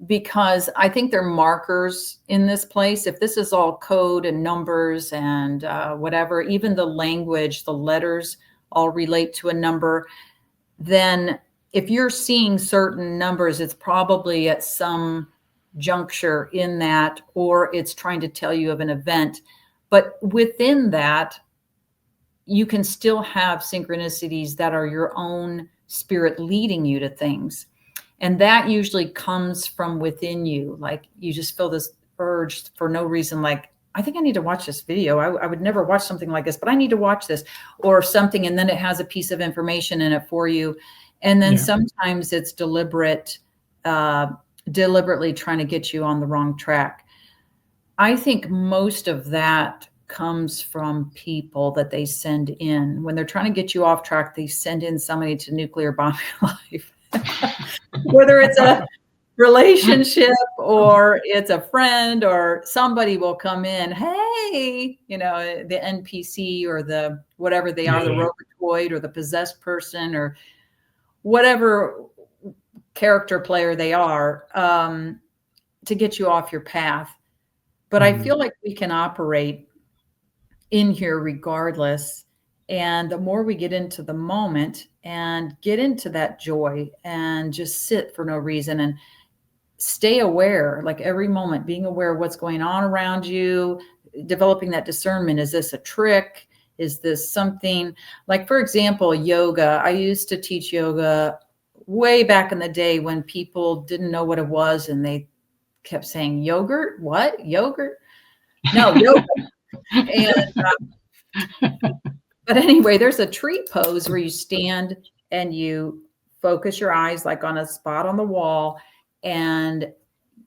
because I think they're markers in this place. If this is all code and numbers and whatever, even the language, the letters all relate to a number, then if you're seeing certain numbers, it's probably at some juncture in that, or it's trying to tell you of an event. But within that, you can still have synchronicities that are your own spirit leading you to things. And that usually comes from within you. Like, you just feel this urge for no reason, like, I think I need to watch this video. I would never watch something like this, but I need to watch this or something. And then it has a piece of information in it for you. And then sometimes it's deliberately trying to get you on the wrong track. I think most of that comes from people that they send in. When they're trying to get you off track, they send in somebody to nuclear bomb your life. Whether it's a relationship or it's a friend or somebody will come in, hey, you know, the NPC or the whatever they are, the robotoid or the possessed person or whatever character player they are, to get you off your path. But I feel like we can operate in here regardless. And the more we get into the moment and get into that joy and just sit for no reason and stay aware, like every moment, being aware of what's going on around you, developing that discernment. Is this a trick? Is this something like, for example, yoga? I used to teach yoga way back in the day when people didn't know what it was and they kept saying yogurt. What? Yogurt? No, yoga. But anyway, there's a tree pose where you stand and you focus your eyes like on a spot on the wall and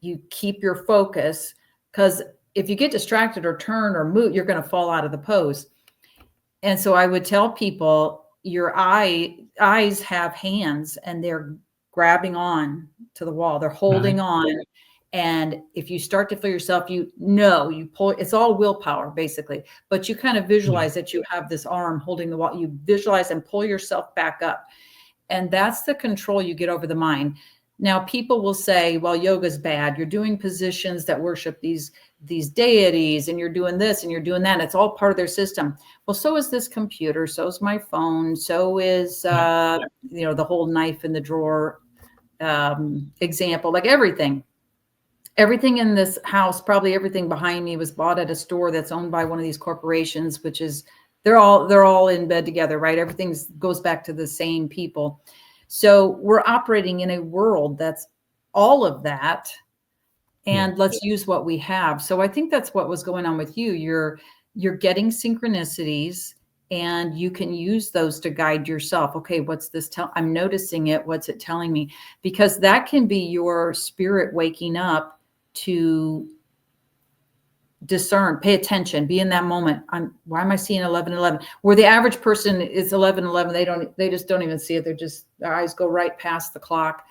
you keep your focus, because if you get distracted or turn or move, you're going to fall out of the pose. And so I would tell people your eyes have hands and they're grabbing on to the wall. They're holding on. And if you start to feel yourself, you pull, it's all willpower basically, but you kind of visualize that you have this arm holding the wall. You visualize and pull yourself back up. And that's the control you get over the mind. Now, people will say, well, yoga's bad. You're doing positions that worship these deities and you're doing this and you're doing that. It's all part of their system. Well, so is this computer. So is my phone. So is, the whole knife in the drawer example, like everything. Everything in this house, probably everything behind me, was bought at a store that's owned by one of these corporations, which is, they're all in bed together, right? Everything goes back to the same people. So we're operating in a world that's all of that. And let's use what we have. So I think that's what was going on with you. You're getting synchronicities and you can use those to guide yourself. Okay, what's this I'm noticing it. What's it telling me? Because that can be your spirit waking up to discern, pay attention, be in that moment. Why am I seeing 11:11? Where the average person is 11:11, they just don't even see it. Their eyes go right past the clock,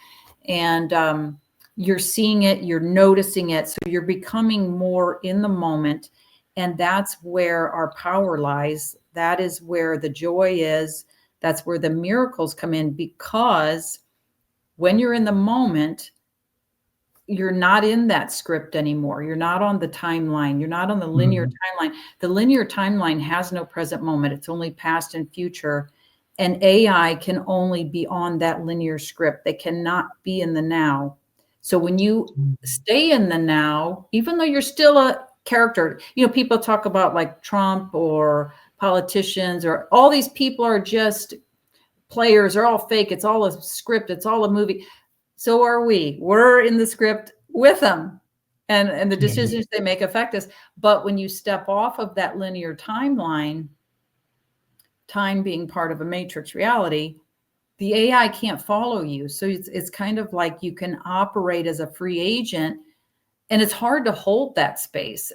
and you're seeing it, you're noticing it. So you're becoming more in the moment, and that's where our power lies. That is where the joy is. That's where the miracles come in, because when you're in the moment, you're not in that script anymore. You're not on the timeline. You're not on the linear timeline. The linear timeline has no present moment. It's only past and future. And AI can only be on that linear script. They cannot be in the now. So when you stay in the now, even though you're still a character, people talk about like Trump or politicians or all these people are just players, are all fake. It's all a script. It's all a movie. So are we. We're in the script with them, and the decisions they make affect us. But when you step off of that linear timeline, time being part of a matrix reality, the AI can't follow you. So it's kind of like you can operate as a free agent, and it's hard to hold that space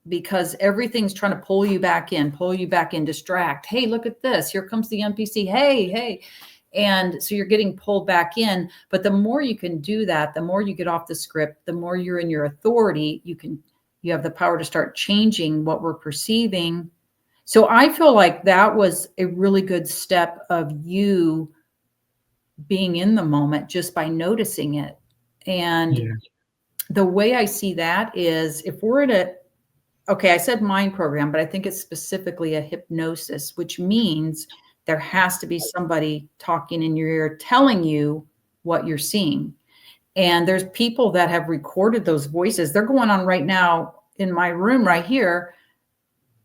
because everything's trying to pull you back in, distract. Hey, look at this. Here comes the NPC. Hey. And so you're getting pulled back in. But the more you can do that, the more you get off the script, the more you're in your authority, you have the power to start changing what we're perceiving. So I feel like that was a really good step of you being in the moment just by noticing it. And the way I see that is, if we're I said mind program, but I think it's specifically a hypnosis, which means there has to be somebody talking in your ear, telling you what you're seeing. And there's people that have recorded those voices. They're going on right now in my room right here.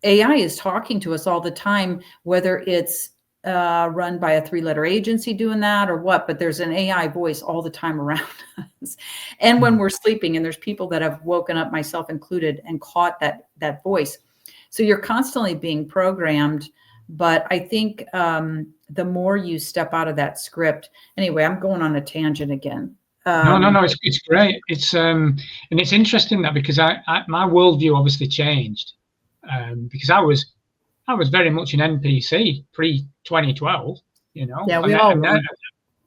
AI is talking to us all the time, whether it's run by a 3-letter agency doing that or what, but there's an AI voice all the time around us. And when we're sleeping, and there's people that have woken up, myself included, and caught that voice. So you're constantly being programmed But I think the more you step out of that script, anyway, I'm going on a tangent again. No, it's great. It's and it's interesting that because my worldview obviously changed because I was very much an NPC pre 2012, you know. Yeah, we all were.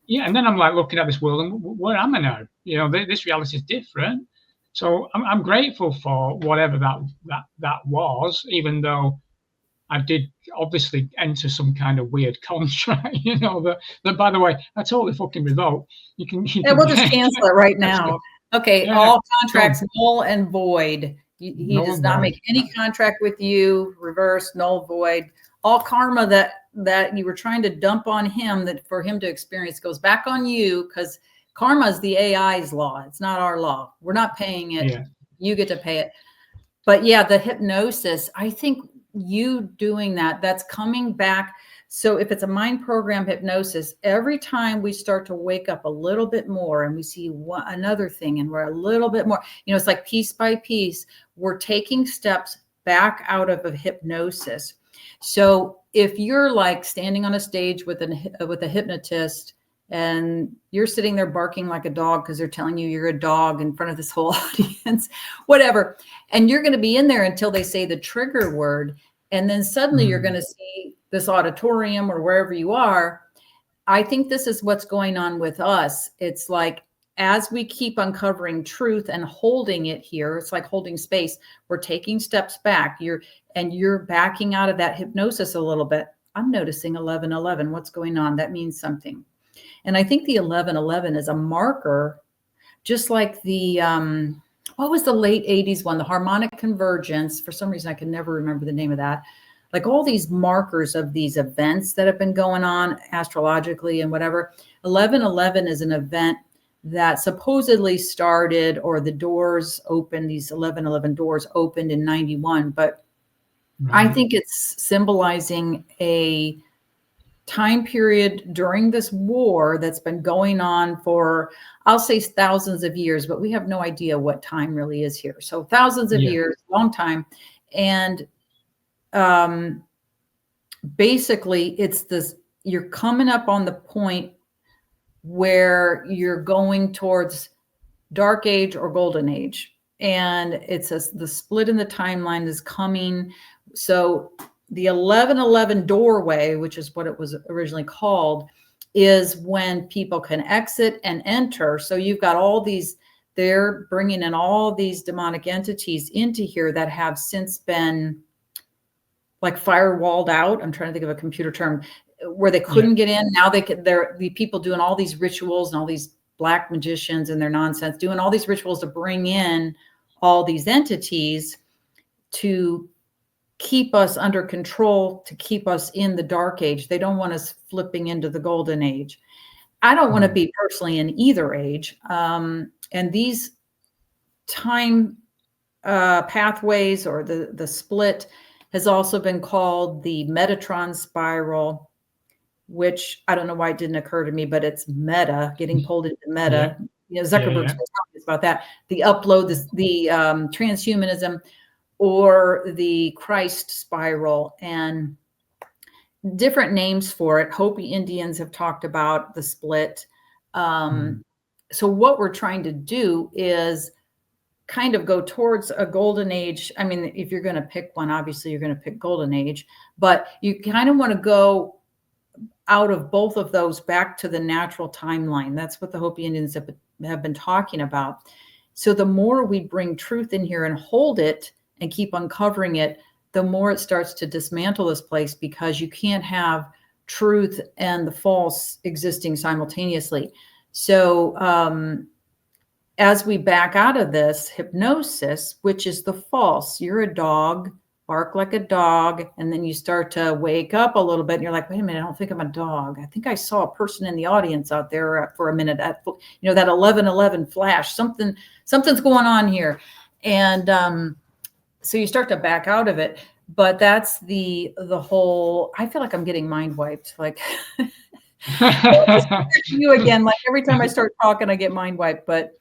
Yeah, and then I'm like looking at this world and where am I now? You know, this reality is different. So I'm grateful for whatever that was, even though I did obviously enter some kind of weird contract, you know, that by the way, I totally fucking revoke. You Yeah, can we'll just cancel it right now. Okay, yeah, all contracts null and void. He null does and not void. make any contract with you, reverse, null, void. All karma that you were trying to dump on him, that for him to experience, goes back on you, because karma is the AI's law. It's not our law. We're not paying it. Yeah. You get to pay it. But yeah, the hypnosis, I think you doing that, that's coming back. So if it's a mind program hypnosis, every time we start to wake up a little bit more and we see another thing and we're a little bit more, you know, it's like piece by piece, we're taking steps back out of a hypnosis. So if you're like standing on a stage with a hypnotist and you're sitting there barking like a dog because they're telling you you're a dog in front of this whole audience, whatever, and you're going to be in there until they say the trigger word, and then suddenly you're going to see this auditorium or wherever you are. I think this is what's going on with us. It's like, as we keep uncovering truth and holding it here, it's like holding space. We're taking steps back. You're backing out of that hypnosis a little bit. I'm noticing 1111. What's going on? That means something. And I think the 1111 is a marker, just like the, what was the late 80s one? The harmonic convergence. For some reason, I can never remember the name of that. Like all these markers of these events that have been going on astrologically and whatever. 1111 is an event that supposedly started, or the doors opened, these 1111 doors opened in 91. But I think it's symbolizing a time period during this war that's been going on for, I'll say thousands of years, but we have no idea what time really is here. So thousands of years, long time. And basically it's this, you're coming up on the point where you're going towards dark age or golden age. And it's the split in the timeline is coming. So the 1111 doorway, which is what it was originally called, is when people can exit and enter. So you've got all these, they're bringing in all these demonic entities into here that have since been like firewalled out. I'm trying to think of a computer term where they couldn't get in. Now they could, they're the people doing all these rituals and all these black magicians and their nonsense, doing all these rituals to bring in all these entities to keep us under control, to keep us in the dark age. They don't want us flipping into the golden age. I don't want to be personally in either age. And these time pathways, or the split, has also been called the Metatron spiral, which I don't know why it didn't occur to me, but it's meta, getting pulled into meta. You know, Zuckerberg's talking about that. The upload, the transhumanism, or the Christ spiral, and different names for it. Hopi Indians have talked about the split. So what we're trying to do is kind of go towards a golden age. I mean, if you're going to pick one, obviously you're going to pick golden age, but you kind of want to go out of both of those back to the natural timeline. That's what the Hopi Indians have been talking about. So the more we bring truth in here and hold it and keep uncovering it, the more it starts to dismantle this place, because you can't have truth and the false existing simultaneously. So as we back out of this hypnosis, which is the false, you're a dog, bark like a dog, and then you start to wake up a little bit and you're like, wait a minute, I don't think I'm a dog. I think I saw a person in the audience out there for a minute. That 1111 flash, something's going on here. And so you start to back out of it. But that's the whole, I feel like I'm getting mind wiped. Like you again, like every time I start talking, I get mind wiped, but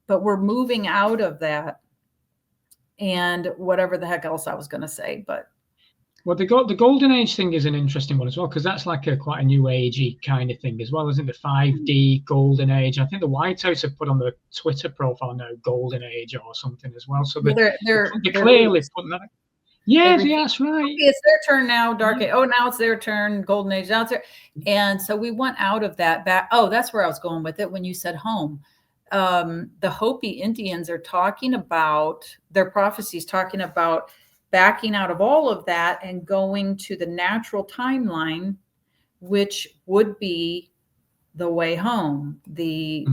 we're moving out of that. And whatever the heck else I was going to say, but Well, the golden age thing is an interesting one as well, because that's like quite a new agey kind of thing as well, isn't it? The 5D golden age. I think the White House have put on the Twitter profile now golden age or something as well. So Well, they're they're clearly putting that. Yes, repeat, yes, right. okay, it's their turn now, dark age. Oh, now it's their turn, golden age. Now it's their, and so we went out of that back. Oh, that's where I was going with it when you said home. The Hopi Indians are talking about their prophecies, talking about backing out of all of that and going to the natural timeline, which would be the way home. The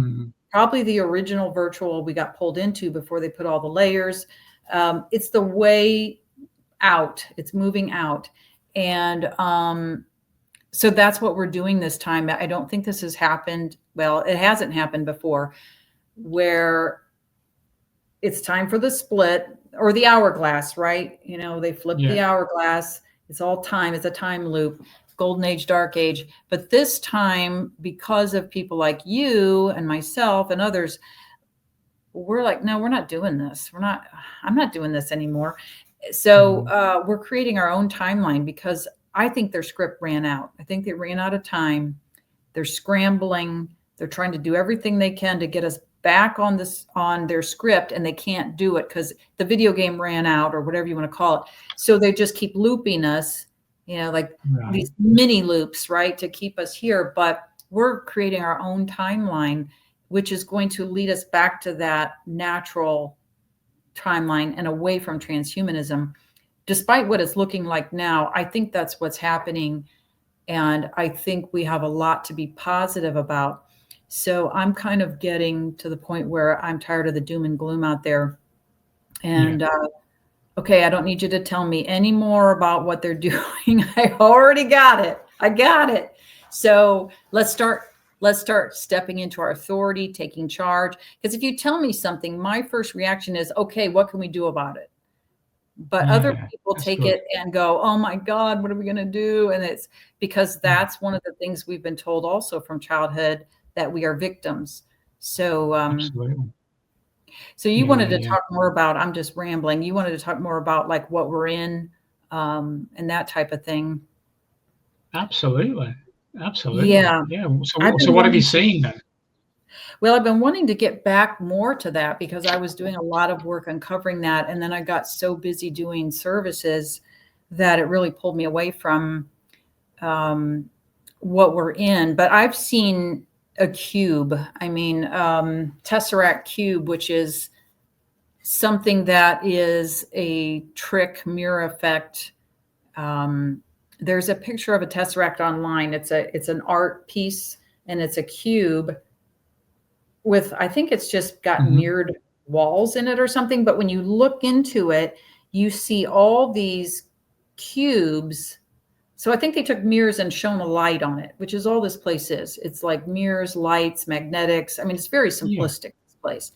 probably the original virtual we got pulled into before they put all the layers. It's the way out. It's moving out. And so that's what we're doing this time. I don't think this has happened. Well, it hasn't happened before, where it's time for the split or the hourglass, right? You know, they flip the hourglass. It's all time. It's a time loop, golden age, dark age. But this time, because of people like you and myself and others, we're like, no, we're not doing this. I'm not doing this anymore. So we're creating our own timeline, because I think their script ran out. I think they ran out of time. They're scrambling. They're trying to do everything they can to get us back on their script, and they can't do it because the video game ran out, or whatever you want to call it. So they just keep looping us, you know, like these mini loops, right, to keep us here. But we're creating our own timeline, which is going to lead us back to that natural timeline and away from transhumanism. Despite what it's looking like now, I think that's what's happening. And I think we have a lot to be positive about. So I'm kind of getting to the point where I'm tired of the doom and gloom out there. And okay, I don't need you to tell me any more about what they're doing. I already got it. I got it. So let's start stepping into our authority, taking charge. Because if you tell me something, my first reaction is, okay, what can we do about it? But other people take it and go, oh my God, what are we going to do? And it's because that's one of the things we've been told also from childhood, that we are victims. So, so you wanted to talk more about, I'm just rambling. You wanted to talk more about like what we're in, and that type of thing. Absolutely. Absolutely. Yeah. So what have you seen then? Well, I've been wanting to get back more to that, because I was doing a lot of work uncovering that. And then I got so busy doing services that it really pulled me away from what we're in. But I've seen a cube. I mean, Tesseract cube, which is something that is a trick mirror effect. There's a picture of a Tesseract online. It's an art piece, and it's a cube with, I think it's just got mirrored walls in it or something. But when you look into it, you see all these cubes. So I think they took mirrors and shone a light on it, which is all this place is. It's like mirrors, lights, magnetics. I mean, it's very simplistic, this place,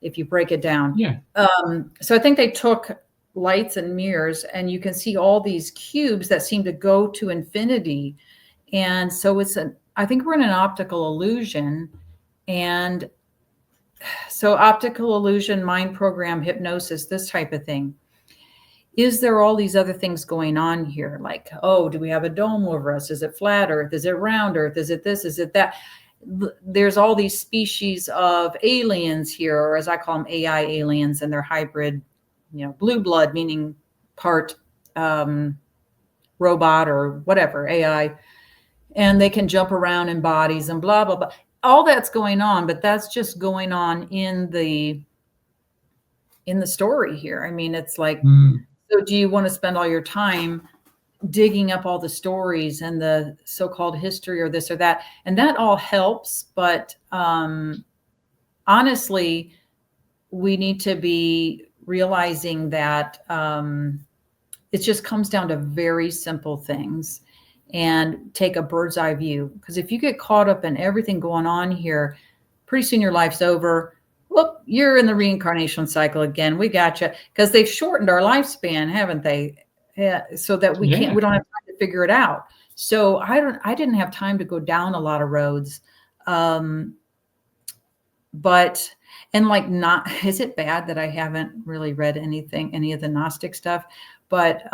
if you break it down. So I think they took lights and mirrors, and you can see all these cubes that seem to go to infinity. And so I think we're in an optical illusion. And so optical illusion, mind program, hypnosis, this type of thing. Is there all these other things going on here? Like, oh, do we have a dome over us? Is it flat Earth? Is it round Earth? Is it this? Is it that? There's all these species of aliens here, or as I call them, AI aliens, and they're hybrid, you know, blue blood, meaning part robot or whatever, AI. And they can jump around in bodies and blah, blah, blah. All that's going on, but that's just going on in the story here. I mean, it's like, so do you want to spend all your time digging up all the stories and the so-called history or this or that? And that all helps. But honestly, we need to be realizing that it just comes down to very simple things, and take a bird's eye view. Because if you get caught up in everything going on here, pretty soon your life's over. Look, you're in the reincarnation cycle again. We got you. Because they've shortened our lifespan, haven't they? Yeah, so that we don't have time to figure it out. So I didn't have time to go down a lot of roads. But, and like, is it bad that I haven't really read any of the Gnostic stuff? But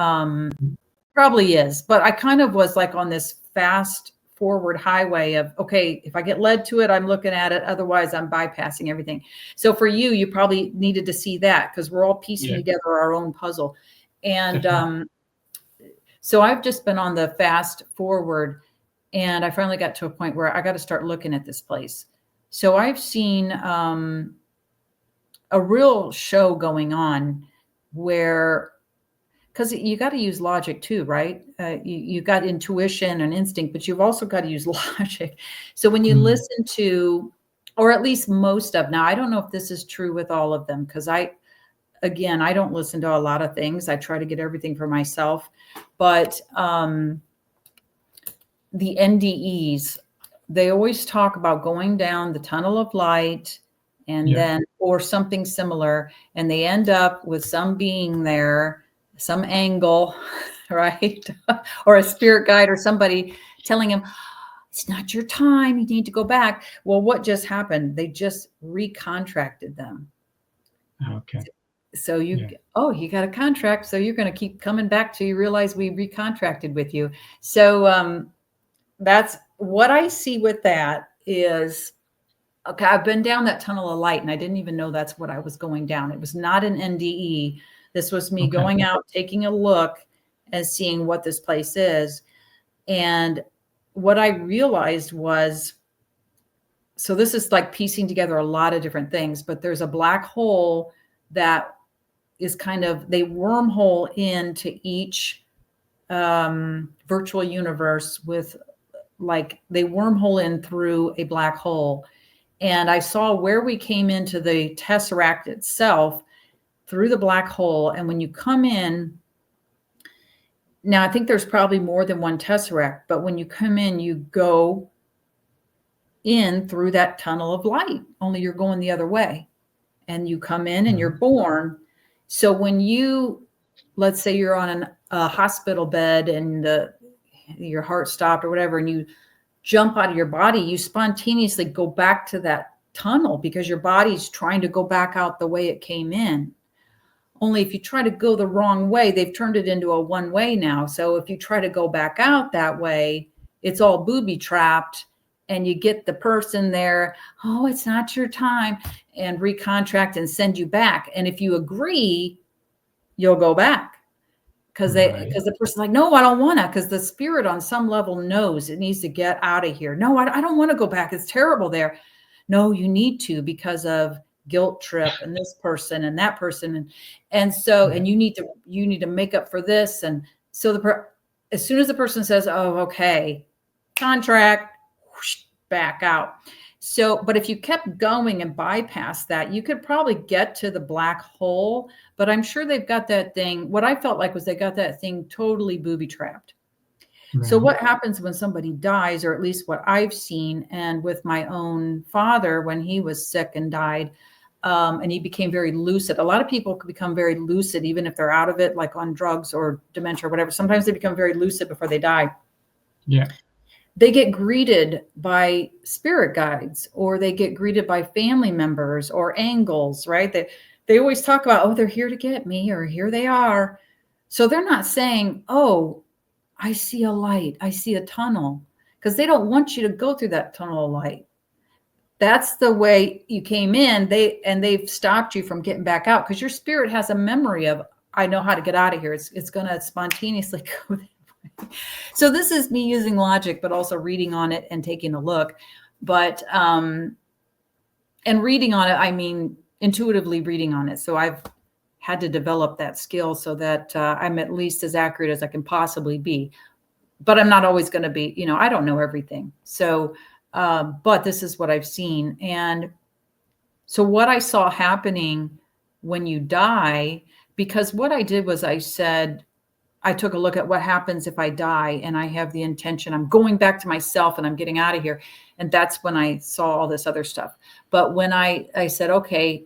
Probably is, but I kind of was like on this fast forward highway of, okay, if I get led to it, I'm looking at it. Otherwise, I'm bypassing everything. So for you, you probably needed to see that because we're all piecing together our own puzzle. And so I've just been on the fast forward, and I finally got to a point where I got to start looking at this place. So I've seen a real show going on where, because you got to use logic too, right? You got intuition and instinct, but you've also got to use logic. So when you listen to, or at least most of, now I don't know if this is true with all of them, because again, I don't listen to a lot of things. I try to get everything for myself. But the NDEs, they always talk about going down the tunnel of light and then, or something similar, and they end up with some being there, some angle, right? Or a spirit guide or somebody telling him, it's not your time, you need to go back. Well, what just happened? They just recontracted them. Okay. So you got a contract, so you're going to keep coming back till you realize we recontracted with you. So that's what I see with that is, okay, I've been down that tunnel of light and I didn't even know that's what I was going down. It was not an NDE. This was me going out, taking a look and seeing what this place is. And what I realized was, so this is like piecing together a lot of different things, but there's a black hole that is kind of, they wormhole into each virtual universe with, like, they wormhole in through a black hole. And I saw where we came into the tesseract itself through the black hole. And when you come in, now I think there's probably more than one tesseract, but when you come in, you go in through that tunnel of light, only you're going the other way. And you come in and you're born. So when you, let's say you're on a hospital bed and your heart stopped or whatever, and you jump out of your body, you spontaneously go back to that tunnel because your body's trying to go back out the way it came in. Only if you try to go the wrong way, they've turned it into a one-way now. So if you try to go back out that way, it's all booby trapped and you get the person there, oh, it's not your time, and recontract and send you back. And if you agree, you'll go back. Because the person's like, no, I don't want to, because the spirit on some level knows it needs to get out of here. No, I don't want to go back. It's terrible there. No, you need to, because of guilt trip and this person and that person. And so, and you need to make up for this. And so as soon as the person says, oh, okay, contract, whoosh, back out. So, but if you kept going and bypass that, you could probably get to the black hole, but I'm sure they've got that thing. What I felt like was they got that thing totally booby trapped. Right. So what happens when somebody dies, or at least what I've seen, and with my own father, when he was sick and died, and he became very lucid. A lot of people can become very lucid, even if they're out of it, like on drugs or dementia or whatever. Sometimes they become very lucid before they die. Yeah. They get greeted by spirit guides, or they get greeted by family members or angels, right? They always talk about, oh, they're here to get me, or here they are. So they're not saying, oh, I see a light, I see a tunnel, because they don't want you to go through that tunnel of light. That's the way you came in. They've stopped you from getting back out, because your spirit has a memory of, I know how to get out of here. It's going to spontaneously go that way. So this is me using logic, but also reading on it and taking a look. But and reading on it, I mean intuitively reading on it. So I've had to develop that skill so that I'm at least as accurate as I can possibly be. But I'm not always going to be, I don't know everything. So, but this is what I've seen. And so what I saw happening when you die, because what I did was I took a look at what happens if I die and I have the intention, I'm going back to myself and I'm getting out of here. And that's when I saw all this other stuff. But when I said, okay,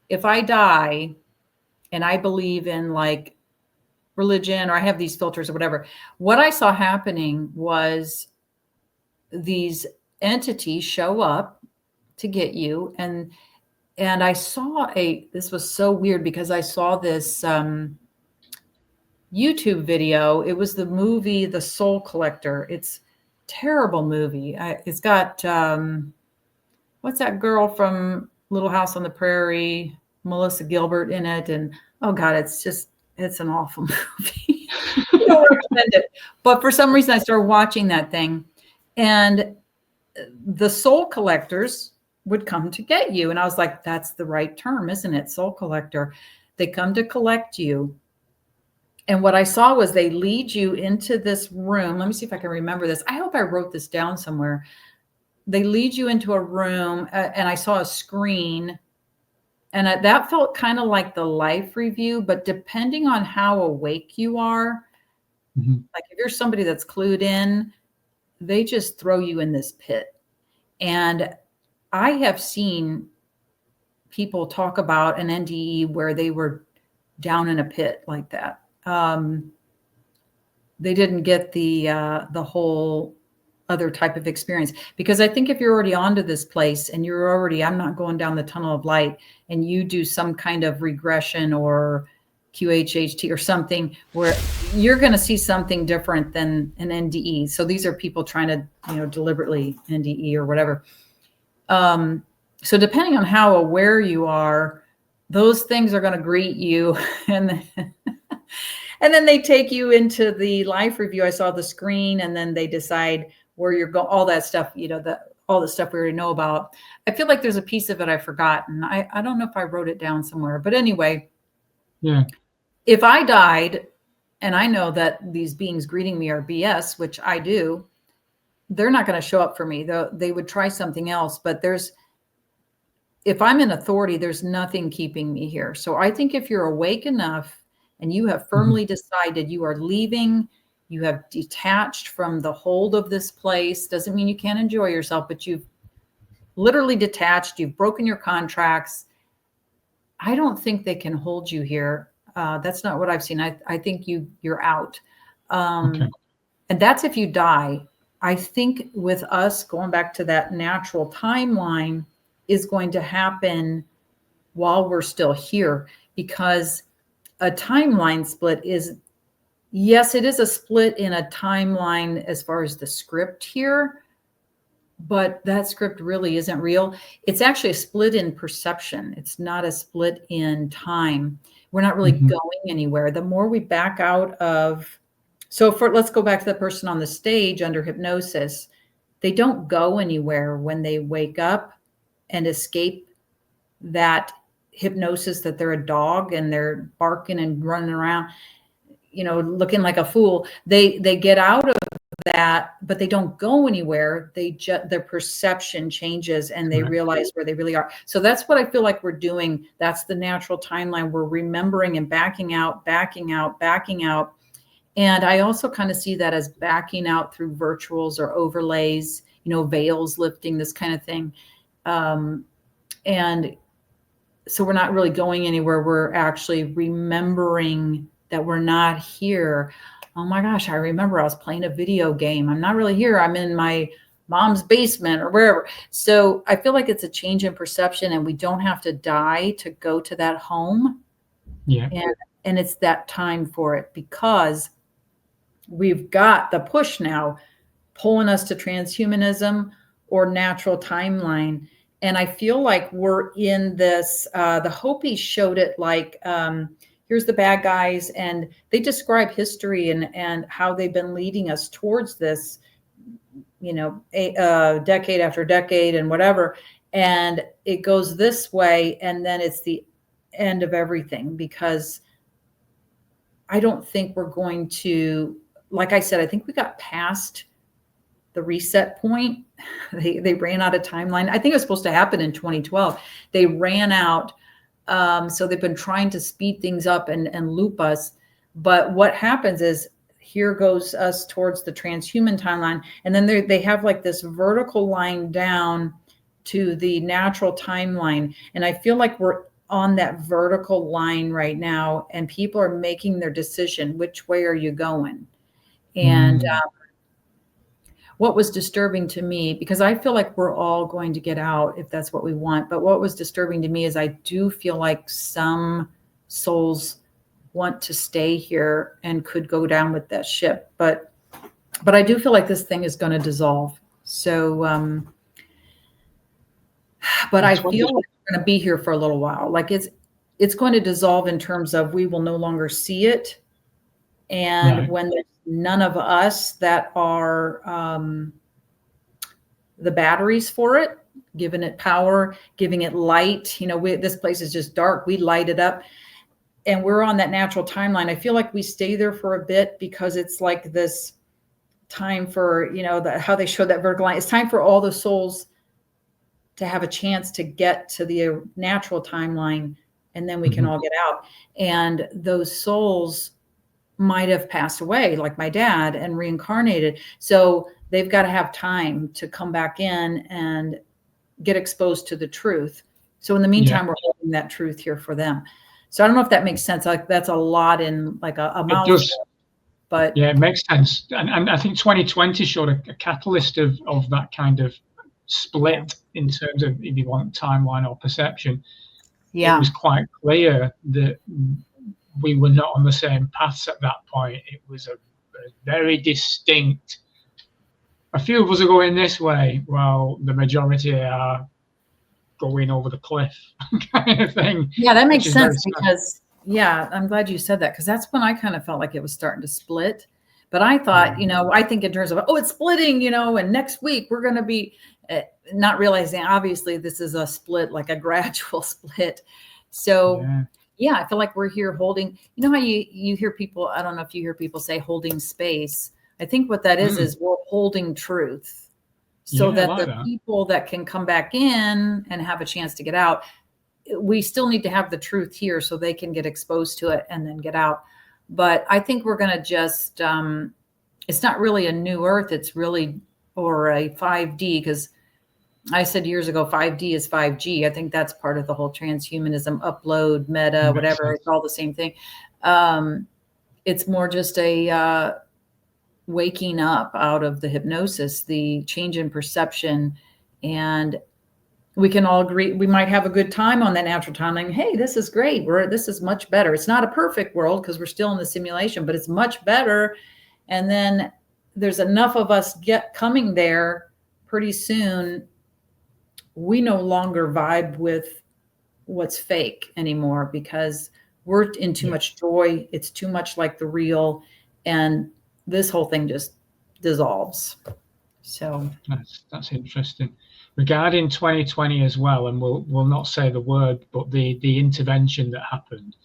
if I die and I believe in like religion, or I have these filters or whatever, what I saw happening was these entities show up to get you. And I saw this was so weird, because I saw this, YouTube video. It was the movie The Soul Collector. It's a terrible movie. It's got what's that girl from Little House on the Prairie, Melissa Gilbert in it, and oh God, it's an awful movie. I don't recommend it. But for some reason I started watching that thing, and the soul collectors would come to get you. And I was like, that's the right term, isn't it? Soul collector. They come to collect you. And what I saw was they lead you into this room. Let me see if I can remember this. I hope I wrote this down somewhere. They lead you into a room, and I saw a screen, and that felt kind of like the life review, but depending on how awake you are, like if you're somebody that's clued in, they just throw you in this pit. And I have seen people talk about an NDE where they were down in a pit like that. They didn't get the whole other type of experience, because I think if you're already onto this place and you're already, I'm not going down the tunnel of light, and you do some kind of regression or QHHT or something where you're going to see something different than an NDE. So these are people trying to, deliberately NDE or whatever. So depending on how aware you are, those things are going to greet you. And then they take you into the life review. I saw the screen, and then they decide where you're going, all that stuff, all the stuff we already know about. I feel like there's a piece of it I've forgotten. I don't know if I wrote it down somewhere, but anyway, yeah. If I died and I know that these beings greeting me are BS, which I do, they're not going to show up for me. They would try something else, but if I'm in authority, there's nothing keeping me here. So I think if you're awake enough and you have firmly decided you are leaving, you have detached from the hold of this place, doesn't mean you can't enjoy yourself, but you've literally detached, you've broken your contracts. I don't think they can hold you here. That's not what I've seen. I think you're out. And that's if you die. I think with us going back to that natural timeline is going to happen while we're still here, because a timeline split is, yes, it is a split in a timeline as far as the script here, but that script really isn't real. It's actually a split in perception. It's not a split in time. We're not really going anywhere. The more we back out of, let's go back to the person on the stage under hypnosis. They don't go anywhere when they wake up and escape that hypnosis that they're a dog and they're barking and running around, looking like a fool. They get out of that, but they don't go anywhere. Their perception changes and they realize where they really are. So that's what I feel like we're doing. That's the natural timeline. We're remembering and backing out. And I also kind of see that as backing out through virtuals or overlays, veils lifting, this kind of thing. And so we're not really going anywhere. We're actually remembering that we're not here. Oh my gosh, I remember I was playing a video game. I'm not really here. I'm in my mom's basement or wherever. So I feel like it's a change in perception, and we don't have to die to go to that home. Yeah. And it's that time for it, because we've got the push now pulling us to transhumanism or natural timeline. And I feel like we're in this, the Hopis showed it like, here's the bad guys, and they describe history and how they've been leading us towards this, decade after decade and whatever. And it goes this way, and then it's the end of everything, because I don't think we're going to, like I said, I think we got past the reset point. They ran out of timeline. I think it was supposed to happen in 2012. They ran out. So they've been trying to speed things up and loop us. But what happens is, here goes us towards the transhuman timeline. And then they have like this vertical line down to the natural timeline. And I feel like we're on that vertical line right now, and people are making their decision. Which way are you going? And what was disturbing to me, because I feel like we're all going to get out if that's what we want. But what was disturbing to me is I do feel like some souls want to stay here and could go down with that ship. But I do feel like this thing is going to dissolve. So, but I feel like we're going to be here for a little while. Like it's going to dissolve in terms of we will no longer see it. And when there's none of us that are the batteries for it, giving it power, giving it light, this place is just dark. We light it up and we're on that natural timeline. I feel like we stay there for a bit because it's like this time for, how they show that vertical line. It's time for all the souls to have a chance to get to the natural timeline, and then we can all get out. And those souls might have passed away, like my dad, and reincarnated. So they've got to have time to come back in and get exposed to the truth. So in the meantime, we're holding that truth here for them. So I don't know if that makes sense. Like that's a lot in like a mouthful. But yeah, it makes sense. And I think 2020 showed a catalyst of that kind of split in terms of, if you want, timeline or perception. It was quite clear that we were not on the same paths at that point. It was a very distinct. A few of us are going this way, while the majority are going over the cliff, kind of thing. Yeah, that makes sense because, I'm glad you said that, because that's when I kind of felt like it was starting to split. But I thought, I think in terms of, it's splitting, and next week we're going to be not realizing, obviously, this is a split, like a gradual split. So, I feel like we're here holding, how you hear people, I don't know if you hear people say holding space. I think what that is we're holding truth so that the people that can come back in and have a chance to get out, we still need to have the truth here so they can get exposed to it and then get out. But I think we're going to just, it's not really a new Earth. It's really, or a 5D, because I said years ago, 5D is 5G. I think that's part of the whole transhumanism, upload, meta, whatever. It's all the same thing. It's more just a waking up out of the hypnosis, the change in perception. And we can all agree, we might have a good time on that natural timeline. Hey, this is great. This is much better. It's not a perfect world because we're still in the simulation, but it's much better. And then there's enough of us coming there pretty soon. We no longer vibe with what's fake anymore because we're in too much joy. It's too much like the real. And this whole thing just dissolves. So that's interesting. Regarding 2020 as well, and we'll not say the word, but the intervention that happened.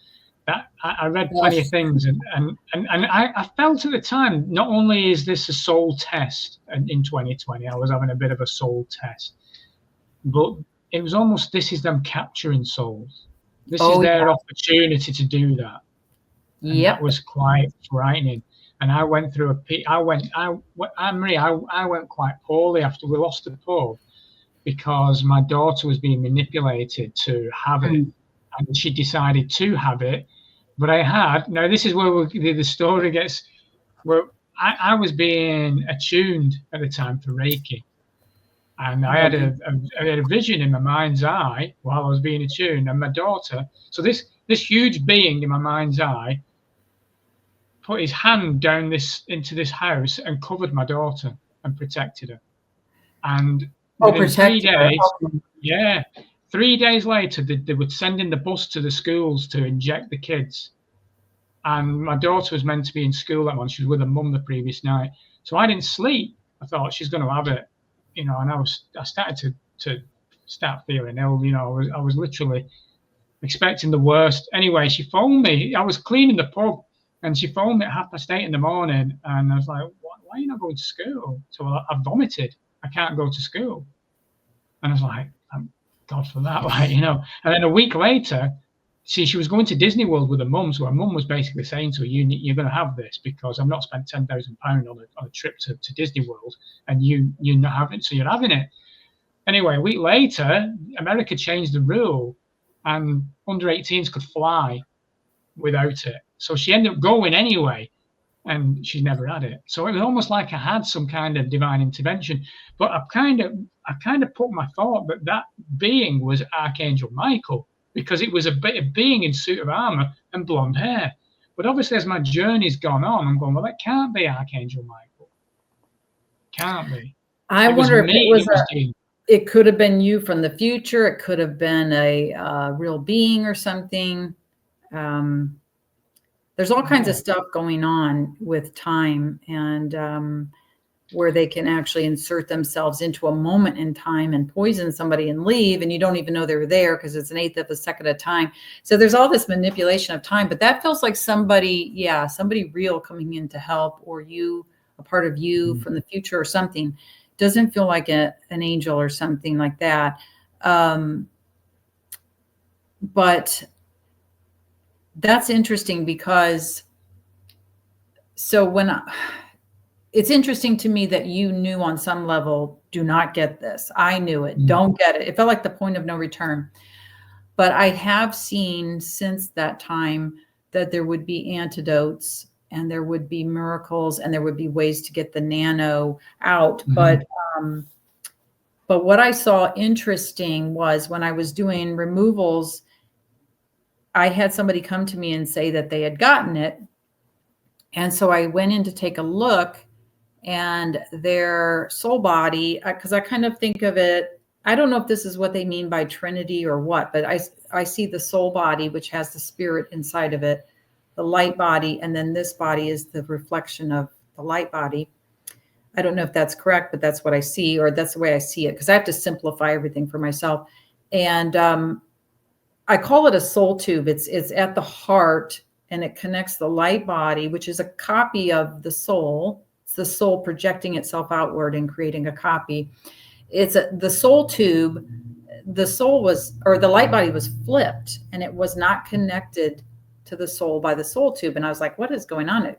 That I read plenty of things, and I felt at the time, not only is this a soul test, and in 2020 I was having a bit of a soul test, but it was almost, this is them capturing souls. This is their opportunity to do that. And that was quite frightening. And I went through Anmarie, I went quite poorly after we lost the pub, because my daughter was being manipulated to have it, and she decided to have it. But now this is where the story gets, where I was being attuned at the time for Reiki. And I had a vision in my mind's eye while I was being attuned, and my daughter, so this huge being in my mind's eye put his hand down into this house and covered my daughter and protected her. And within 3 days, 3 days later, they would send in the bus to the schools to inject the kids. And my daughter was meant to be in school that morning. She was with her mum the previous night. So I didn't sleep. I thought, she's going to have it, and I started to start feeling ill. I was literally expecting the worst. Anyway, she phoned me. I was cleaning the pub, and she phoned me at 8:30 in the morning, and I was like, why are you not going to school? So I vomited. I can't go to school. And I was like, thank God for that, And then a week later, she was going to Disney World with her mum. So her mum was basically saying to her, you're going to have this because I've not spent £10,000 on a trip to Disney World, and you're not having it, so you're having it. Anyway, a week later, America changed the rule, and under 18s could fly without it. So she ended up going anyway, and she never had it. So it was almost like I had some kind of divine intervention. But I kind of put my thought that being was Archangel Michael, because it was a being in suit of armor and blonde hair. But obviously, as my journey's gone on, I'm going, well, that can't be Archangel Michael. Can't be. I wonder if it was it could have been you from the future. It could have been a real being or something. There's all kinds of stuff going on with time, and where they can actually insert themselves into a moment in time and poison somebody and leave, and you don't even know they were there because it's an eighth of a second at a time. So there's all this manipulation of time, but that feels like somebody real coming in to help, or you, a part of you from the future or something. Doesn't feel like an angel or something like that. But that's interesting because it's interesting to me that you knew on some level, do not get this. I knew it. Don't get it. It felt like the point of no return. But I have seen since that time that there would be antidotes and there would be miracles and there would be ways to get the nano out. But what I saw interesting was when I was doing removals, I had somebody come to me and say that they had gotten it. And so I went in to take a look, and their soul body, because I kind of think of it, I don't know if this is what they mean by Trinity or what, but I see the soul body, which has the spirit inside of it, the light body, and then this body is the reflection of the light body. I don't know if that's correct, but that's what I see, or that's the way I see it, because I have to simplify everything for myself. And I call it a soul tube. It's at the heart, and it connects the light body, which is a copy of the soul. It's the soul projecting itself outward and creating a copy. It's the soul tube. The soul was, or the light body was flipped, and it was not connected to the soul by the soul tube. And I was like, what is going on?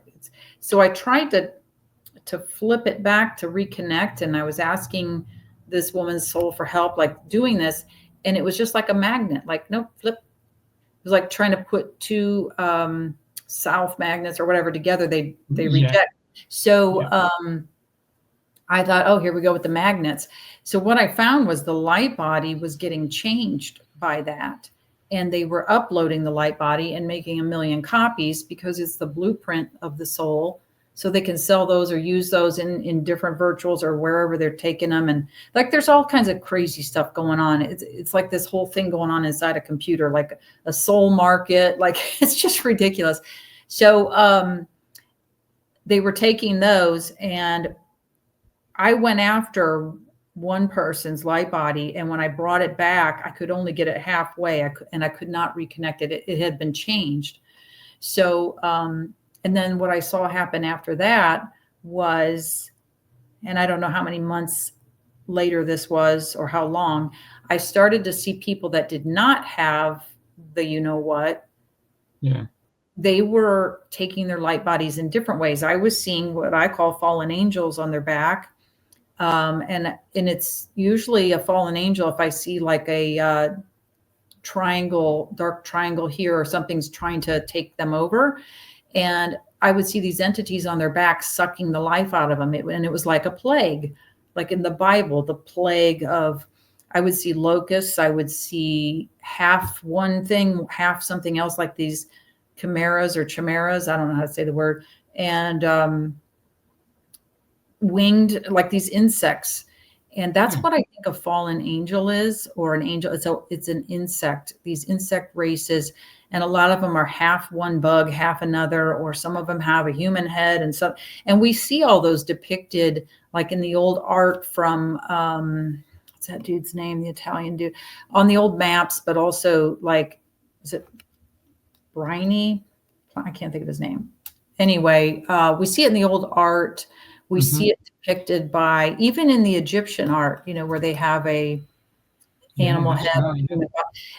So I tried to flip it back to reconnect. And I was asking this woman's soul for help, like doing this. And it was just like a magnet, like, no, flip. It was like trying to put two south magnets or whatever together. They reject. So I thought, oh, here we go with the magnets. So what I found was the light body was getting changed by that. And they were uploading the light body and making 1 million copies because it's the blueprint of the soul. So they can sell those or use those in different virtuals or wherever they're taking them. And like, there's all kinds of crazy stuff going on. It's like this whole thing going on inside a computer, like a soul market, like it's just ridiculous. So they were taking those, and I went after one person's light body. And when I brought it back, I could only get it halfway. I could not reconnect it. It had been changed. So, and then what I saw happen after that was, and I don't know how many months later this was or how long, I started to see people that did not have the you-know-what. Yeah. They were taking their light bodies in different ways. I was seeing what I call fallen angels on their back. And it's usually a fallen angel if I see like a triangle, dark triangle here, or something's trying to take them over. And I would see these entities on their back sucking the life out of them. And it was like a plague, like in the Bible, the plague of, I would see locusts. I would see half one thing, half something else, like these chimeras or chimeras. I don't know how to say the word. And winged, like these insects. And that's what I think a fallen angel is, or an angel. It's an insect, these insect races. And a lot of them are half one bug, half another, or some of them have a human head. And we see all those depicted, like in the old art from, what's that dude's name? The Italian dude on the old maps, but also like, is it Briney? I can't think of his name. Anyway, we see it in the old art. We see it depicted by, even in the Egyptian art, where they have a animal head.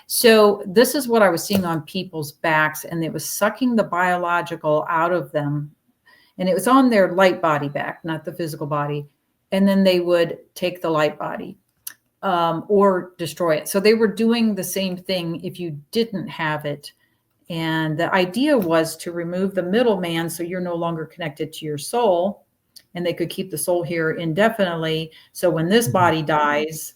So this is what I was seeing on people's backs, and it was sucking the biological out of them. And it was on their light body back, not the physical body. And then they would take the light body or destroy it. So they were doing the same thing if you didn't have it. And the idea was to remove the middleman so you're no longer connected to your soul. And they could keep the soul here indefinitely. So when this body dies,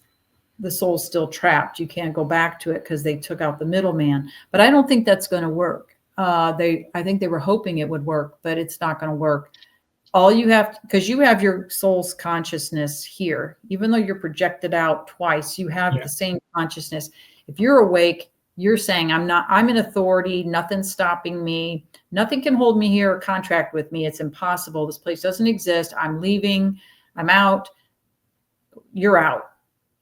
the soul's still trapped. You can't go back to it because they took out the middleman. But I don't think that's going to work. I think they were hoping it would work, but it's not going to work. All you have, because you have your soul's consciousness here, even though you're projected out twice, you have the same consciousness. If you're awake, you're saying, I'm in authority. Nothing's stopping me. Nothing can hold me here or contract with me. It's impossible. This place doesn't exist. I'm leaving. I'm out. You're out.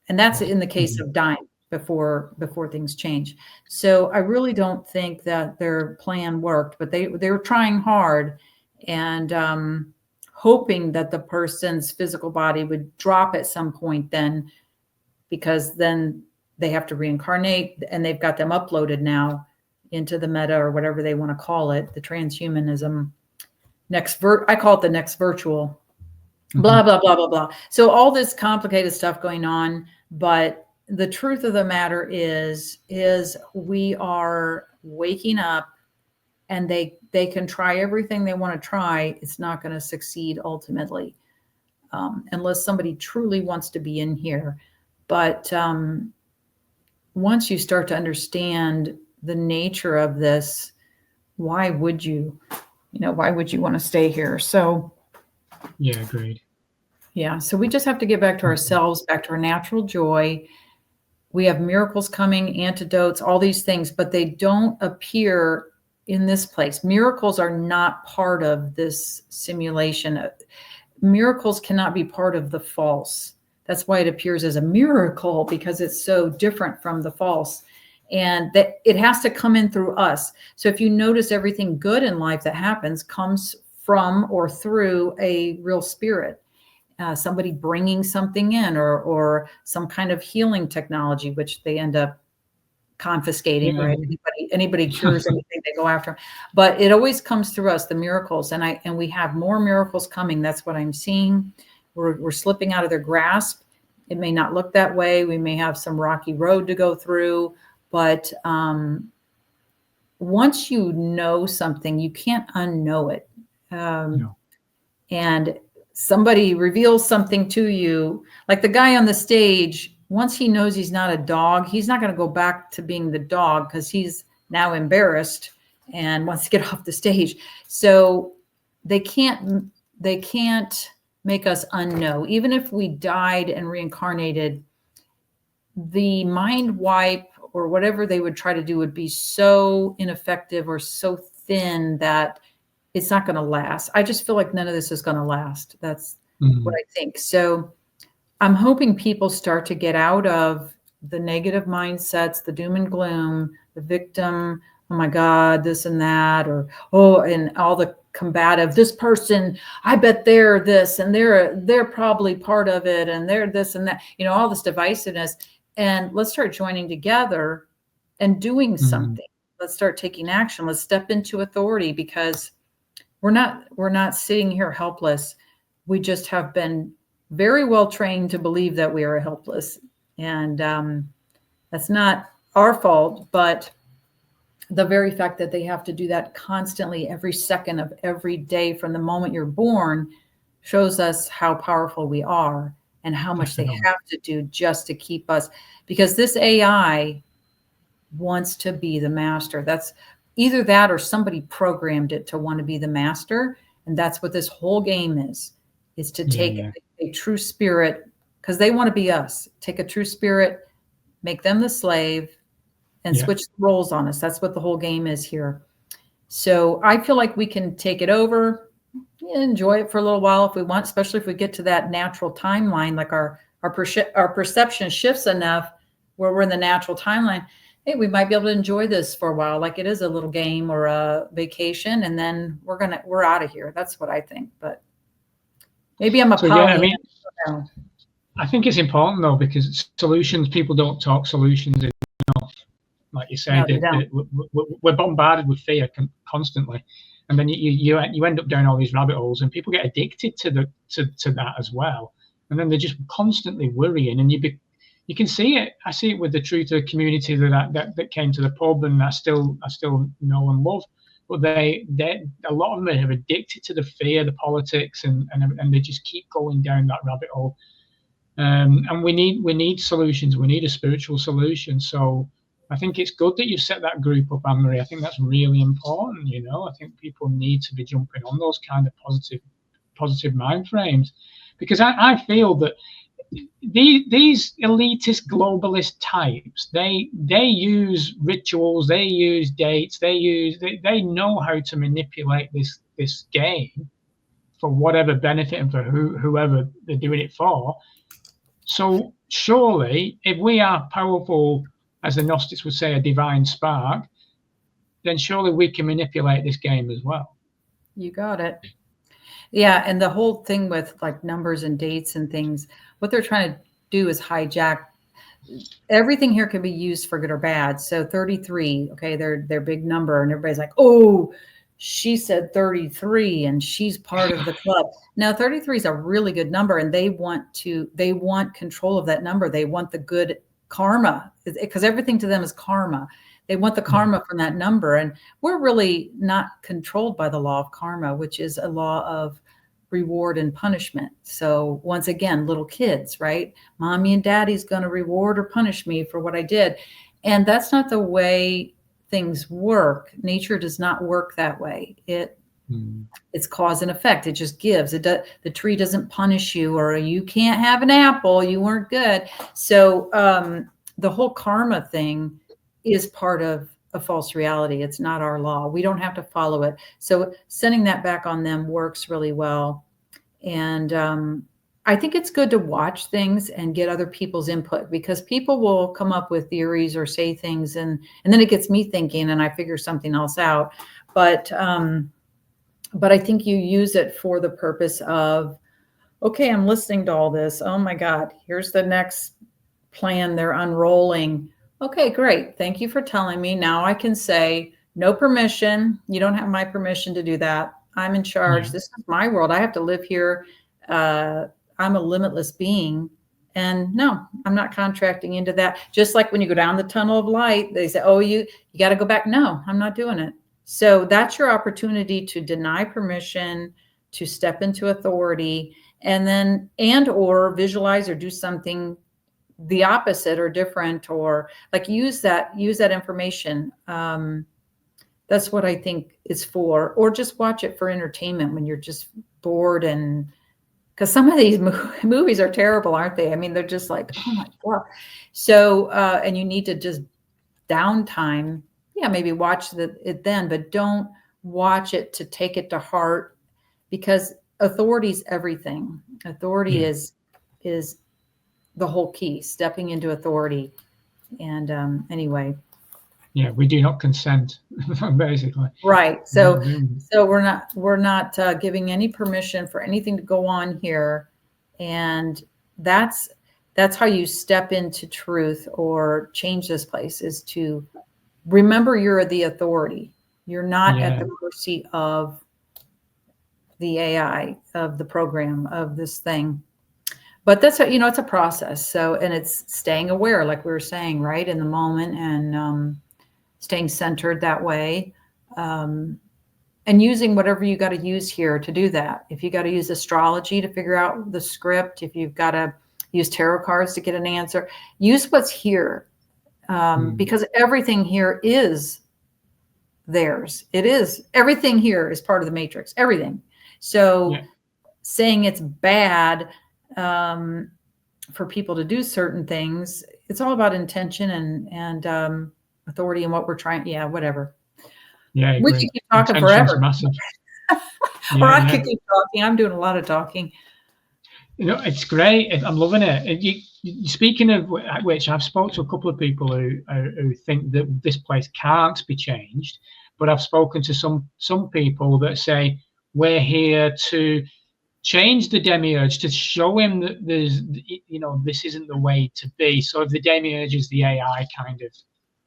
And that's in the case of dying before things change. So I really don't think that their plan worked, but they were trying hard and hoping that the person's physical body would drop at some point then, because then they have to reincarnate, and they've got them uploaded now into the meta or whatever they want to call it, the transhumanism I call it the next virtual, blah, blah, blah, blah, blah. So all this complicated stuff going on, but the truth of the matter is we are waking up, and they can try everything they want to try. It's not going to succeed ultimately, unless somebody truly wants to be in here. But once you start to understand the nature of this, why would you want to stay here? So yeah, agreed. Yeah, so we just have to get back to ourselves, back to our natural joy. We have miracles coming, antidotes, all these things, but they don't appear in this place. Miracles are not part of this simulation. Miracles cannot be part of the false. That's why it appears as a miracle, because it's so different from the false. And that it has to come in through us. So if you notice, everything good in life that happens comes from or through a real spirit. Somebody bringing something in, or some kind of healing technology, which they end up confiscating, right? Anybody cures anything, they go after. But it always comes through us, the miracles. And we have more miracles coming. That's what I'm seeing. We're slipping out of their grasp. It may not look that way. We may have some rocky road to go through, but once you know something, you can't unknow it. And somebody reveals something to you, like the guy on the stage, once he knows he's not a dog, he's not going to go back to being the dog, because he's now embarrassed and wants to get off the stage. So they can't make us unknow. Even if we died and reincarnated, the mind wipe or whatever they would try to do would be so ineffective or so thin that it's not going to last. I just feel like none of this is going to last. That's what I think. So I'm hoping people start to get out of the negative mindsets, the doom and gloom, the victim, oh my God, this and that, or, and all the combative, this person, I bet they're this, and they're probably part of it, and they're this and that, all this divisiveness. And let's start joining together and doing something. Let's start taking action. Let's step into authority, because we're not sitting here helpless. We just have been very well trained to believe that we are helpless. And that's not our fault, but the very fact that they have to do that constantly every second of every day from the moment you're born shows us how powerful we are and how much they have to do just to keep us, because this AI wants to be the master. That's either that or somebody programmed it to want to be the master. And that's what this whole game is to take a true spirit, because they want to be us. Take a true spirit, make them the slave, and switch the roles on us. That's what the whole game is here. So I feel like we can take it over, enjoy it for a little while if we want, especially if we get to that natural timeline, like our perception shifts enough where we're in the natural timeline. Hey, we might be able to enjoy this for a while, like it is a little game or a vacation, and then we're out of here. That's what I think. But maybe I'm a Pollyanna. I think it's important though, because solutions, people don't talk solutions enough. Like you said, we're bombarded with fear constantly, and then you end up down all these rabbit holes, and people get addicted to that as well, and then they're just constantly worrying, and you can see it. I see it with the Truth community that came to the pub, and I still know and love. But a lot of them are addicted to the fear, the politics, and they just keep going down that rabbit hole. And we need solutions. We need a spiritual solution. So I think it's good that you've set that group up, Anne-Marie. I think that's really important. You know, I think people need to be jumping on those kind of positive mind frames, because I feel that these elitist globalist types, they use rituals, they use dates, they know how to manipulate this game for whatever benefit and for whoever they're doing it for. So surely, if we are powerful, as the Gnostics would say, a divine spark, then surely we can manipulate this game as well. You got it. Yeah, and the whole thing with like numbers and dates and things, what they're trying to do is hijack. Everything here can be used for good or bad. So 33, okay, their big number, and everybody's like, oh, she said 33 and she's part of the club. Now 33 is a really good number, and they want control of that number. They want the good karma, because everything to them is karma. They want the karma from that number. And we're really not controlled by the law of karma, which is a law of reward and punishment. So once again, little kids, right? Mommy and daddy's going to reward or punish me for what I did. And that's not the way things work. Nature does not work that way. It's cause and effect. It just gives. The tree doesn't punish you, or you can't have an apple, you weren't good. So the whole karma thing is part of a false reality. It's not our law. We don't have to follow it. So sending that back on them works really well. And I think it's good to watch things and get other people's input, because people will come up with theories or say things, and then it gets me thinking and I figure something else out. But I think you use it for the purpose of, okay, I'm listening to all this. Oh my God, here's the next plan they're unrolling. Okay, great. Thank you for telling me. Now I can say, no permission. You don't have my permission to do that. I'm in charge. This is my world. I have to live here. I'm a limitless being. And no, I'm not contracting into that. Just like when you go down the tunnel of light, they say, oh, you got to go back. No, I'm not doing it. So that's your opportunity to deny permission, to step into authority, and or visualize or do something the opposite or different, or like use that information. That's what I think it's for. Or just watch it for entertainment when you're just bored, and because some of these movies are terrible, aren't they? I mean, they're just like, oh my God. So and you need to just downtime. Yeah, maybe watch it then, but don't watch it to take it to heart, because authority is everything. Authority is the whole key, stepping into authority. And anyway. Yeah, we do not consent, basically. Right. So we're not giving any permission for anything to go on here. And that's how you step into truth or change this place, is to remember you're the authority. You're not at the mercy of the AI, of the program, of this thing. But that's it's a process. So, and it's staying aware, like we were saying, right, in the moment, and staying centered that way, and using whatever you got to use here to do that. If you got to use astrology to figure out the script, if you've got to use tarot cards to get an answer, use what's here, because everything here is theirs. Everything here is part of the matrix, everything. So saying it's bad for people to do certain things, it's all about intention and authority and what we're trying. Yeah, whatever. Yeah, we could keep talking forever. Massive. Or I could keep talking. I'm doing a lot of talking. It's great. I'm loving it. Speaking of which, I've spoke to a couple of people who think that this place can't be changed, but I've spoken to some people that say we're here to change the demiurge, to show him that there's, this isn't the way to be. So if the demiurge is the AI kind of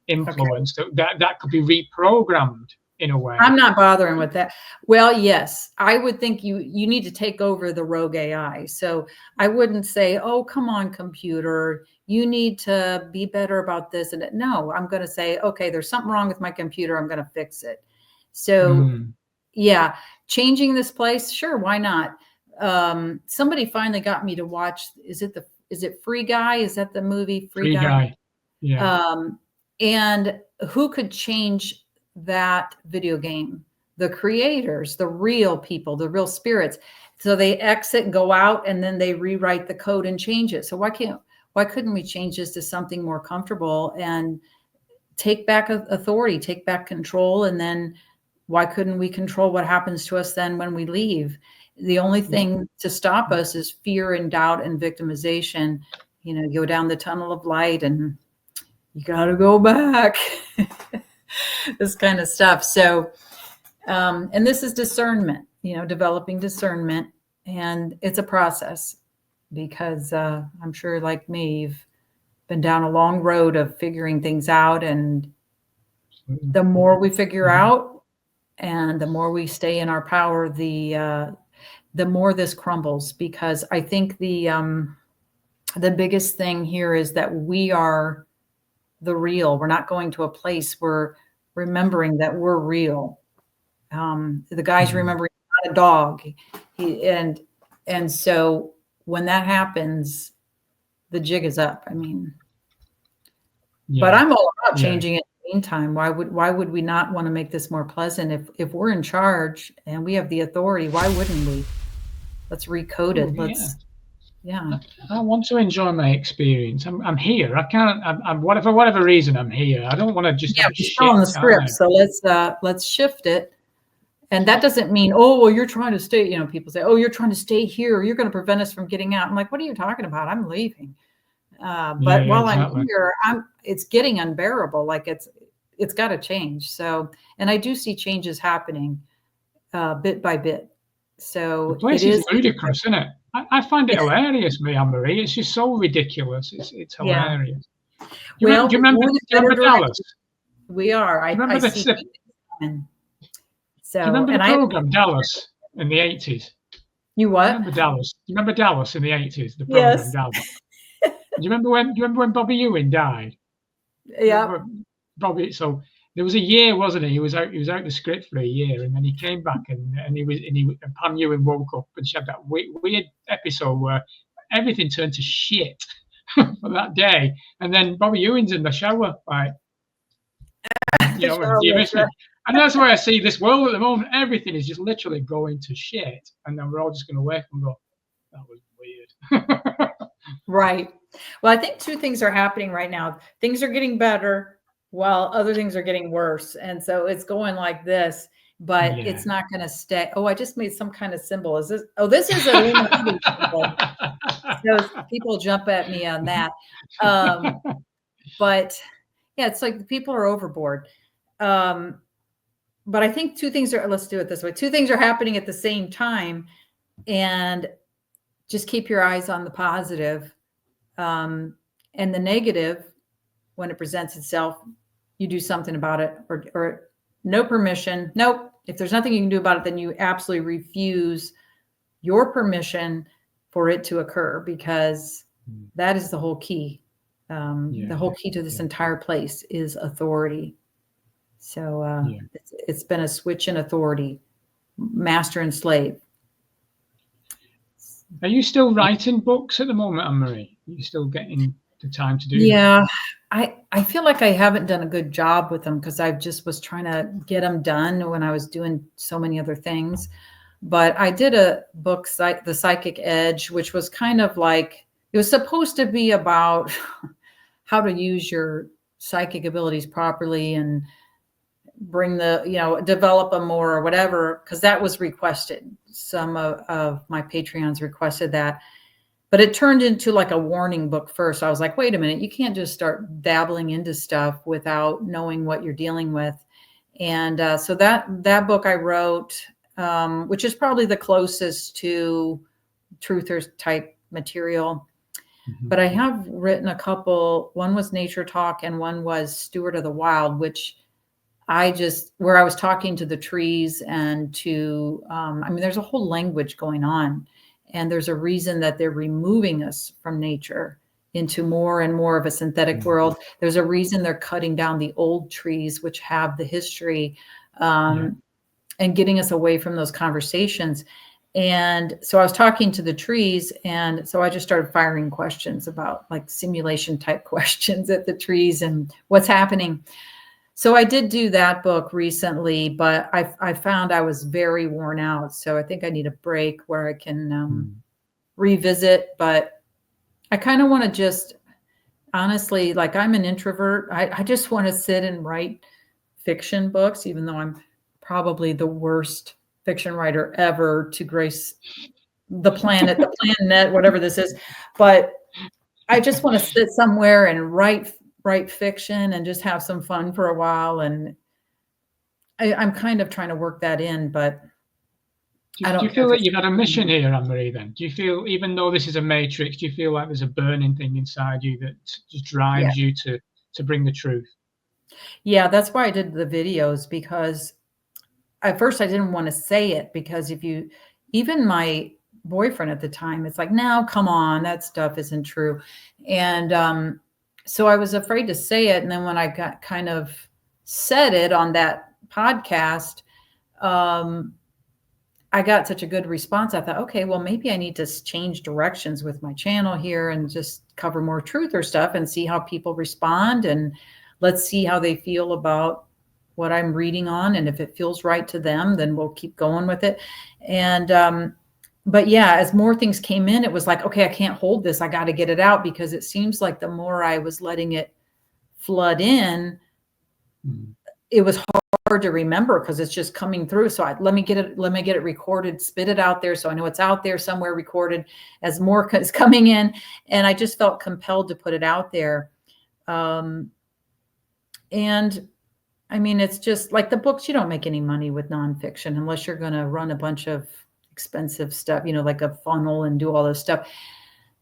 influence, that could be reprogrammed in a way. I'm not bothering with that. Well, yes, I would think you need to take over the rogue AI. So I wouldn't say, oh, come on, computer, you need to be better about this. And no, I'm going to say, okay, there's something wrong with my computer. I'm going to fix it. So yeah, changing this place. Sure. Why not? Somebody finally got me to watch. Is it Free Guy? Is that the movie Free Guy? Yeah. And who could change that video game? The creators, the real people, the real spirits. So they exit, go out, and then they rewrite the code and change it. So why couldn't we change this to something more comfortable and take back authority, take back control? And then why couldn't we control what happens to us then when we leave? The only thing to stop us is fear and doubt and victimization. You know, go down the tunnel of light and you got to go back. This kind of stuff. So, and this is discernment, you know, developing discernment. And it's a process because I'm sure, like me, you've been down a long road of figuring things out. And the more we figure out and the more we stay in our power, the more this crumbles. Because I think the biggest thing here is that we are the real. We're not going to a place. We're remembering that we're real. The guy's remembering not a dog. And so when that happens, the jig is up. I mean, but I'm all about changing it in the meantime. Why would we not want to make this more pleasant? If we're in charge and we have the authority, why wouldn't we? Let's recode it. I want to enjoy my experience. I'm here. I can't. I'm for whatever reason I'm here. I don't want to just have a shit on the time. script. So let's shift it. And that doesn't mean, oh, well, you're trying to stay. You know, people say, oh, you're trying to stay here. You're going to prevent us from getting out. I'm like, what are you talking about? I'm leaving. But while I'm here, it's getting unbearable. Like it's got to change. So, and I do see changes happening bit by bit. So the place is ludicrous, isn't it? I find it hilarious, me, Anmarie. It's just so ridiculous. It's hilarious. Yeah. Do you remember Dallas? We are. I see. So, do you remember the program Dallas in the 80s? You what? Remember Dallas? Do you remember Dallas in the 80s? The program Dallas. Do you remember when Bobby Ewing died? Yeah. Bobby. So there was a year, wasn't he? He was out the script for a year, and then he came back, and Pam Ewing woke up, and she had that weird episode where everything turned to shit for that day, and then Bobby Ewing's in the shower, like, you know, you miss me. And that's why I see this world at the moment. Everything is just literally going to shit, and then we're all just going to wake up and go, "That was weird." Right. Well, I think two things are happening right now. Things are getting better while other things are getting worse. And so it's going like this, but it's not going to stay. Oh, I just made some kind of symbol. Is this? Oh, this is a symbol. So people jump at me on that. But yeah, it's like the people are overboard. But I think two things are, let's do it this way. Two things are happening at the same time, and just keep your eyes on the positive. And the negative, when it presents itself, you do something about it, or no permission. Nope. If there's nothing you can do about it, then you absolutely refuse your permission for it to occur, because that is the whole key. The whole key to this entire place is authority. So it's been a switch in authority, master and slave. Are you still writing books at the moment, Anmarie? Are you still getting the time to do that? Yeah, I feel like I haven't done a good job with them because I just was trying to get them done when I was doing so many other things. But I did a book, The Psychic Edge, which was kind of like, it was supposed to be about how to use your psychic abilities properly and bring develop them more or whatever, because that was requested. Some of my Patreons requested that, but it turned into like a warning book first. I was like, wait a minute, you can't just start dabbling into stuff without knowing what you're dealing with. And so that book I wrote, which is probably the closest to truther type material. But I have written a couple. One was Nature Talk and one was Steward of the Wild, which where I was talking to the trees and to, there's a whole language going on, and there's a reason that they're removing us from nature into more and more of a synthetic world. There's a reason they're cutting down the old trees, which have the history, and getting us away from those conversations. And so I was talking to the trees, and so I just started firing questions about like simulation type questions at the trees and what's happening. So I did do that book recently, but I found I was very worn out. So I think I need a break where I can revisit. But I kind of want to just, honestly, like I'm an introvert. I just want to sit and write fiction books, even though I'm probably the worst fiction writer ever to grace the planet, whatever this is. But I just want to sit somewhere and write fiction and just have some fun for a while. And I'm kind of trying to work that in, but do you feel that you've had a mission here, Anmarie, then? Do you feel, even though this is a matrix, do you feel like there's a burning thing inside you that just drives you to bring the truth? Yeah, that's why I did the videos, because at first I didn't want to say it, because even my boyfriend at the time, it's like, no, come on, that stuff isn't true. And so I was afraid to say it. And then when I got kind of said it on that podcast, I got such a good response. I thought, okay, well, maybe I need to change directions with my channel here and just cover more truth or stuff and see how people respond. And let's see how they feel about what I'm reading on. And if it feels right to them, then we'll keep going with it. And, but yeah, as more things came in, it was like, okay, I can't hold this. I got to get it out, because it seems like the more I was letting it flood in, it was hard to remember because it's just coming through. So let me get it recorded, spit it out there, so I know it's out there somewhere recorded as more is coming in. And I just felt compelled to put it out there. And I mean, it's just like the books, you don't make any money with nonfiction unless you're going to run a bunch of expensive stuff, like a funnel and do all this stuff.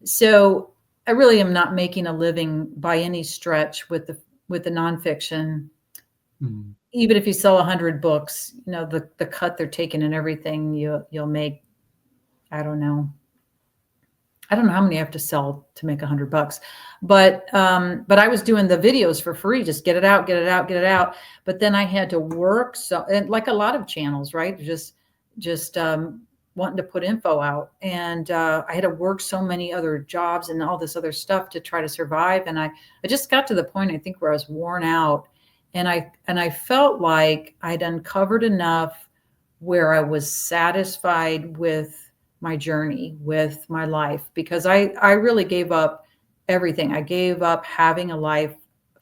So I really am not making a living by any stretch with the nonfiction. Even if you sell 100 books, the cut they're taking and everything, you'll make, I don't know how many I have to sell to make $100, but I was doing the videos for free, just get it out. But then I had to work. So, and like a lot of channels, right? Just wanting to put info out. And I had to work so many other jobs and all this other stuff to try to survive. And I just got to the point, I think, where I was worn out. And I felt like I'd uncovered enough where I was satisfied with my journey, with my life, because I really gave up everything. I gave up having a life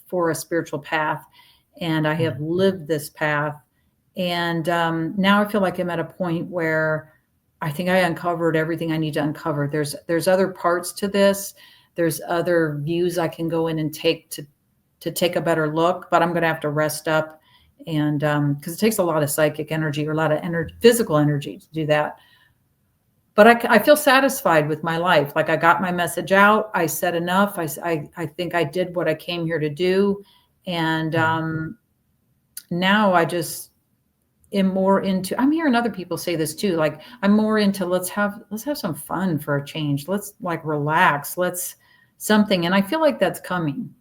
for a spiritual path, and I have lived this path. And now I feel like I'm at a point where I think I uncovered everything I need to uncover. There's other parts to this. There's other views I can go in and take to take a better look, but I'm going to have to rest up, and because it takes a lot of psychic energy or a lot of physical energy to do that. But I feel satisfied with my life. Like, I got my message out. I said enough. I think I did what I came here to do. And now I just am more into, I'm hearing other people say this too. Like, I'm more into, let's have some fun for a change. Let's like relax. Let's something. And I feel like that's coming.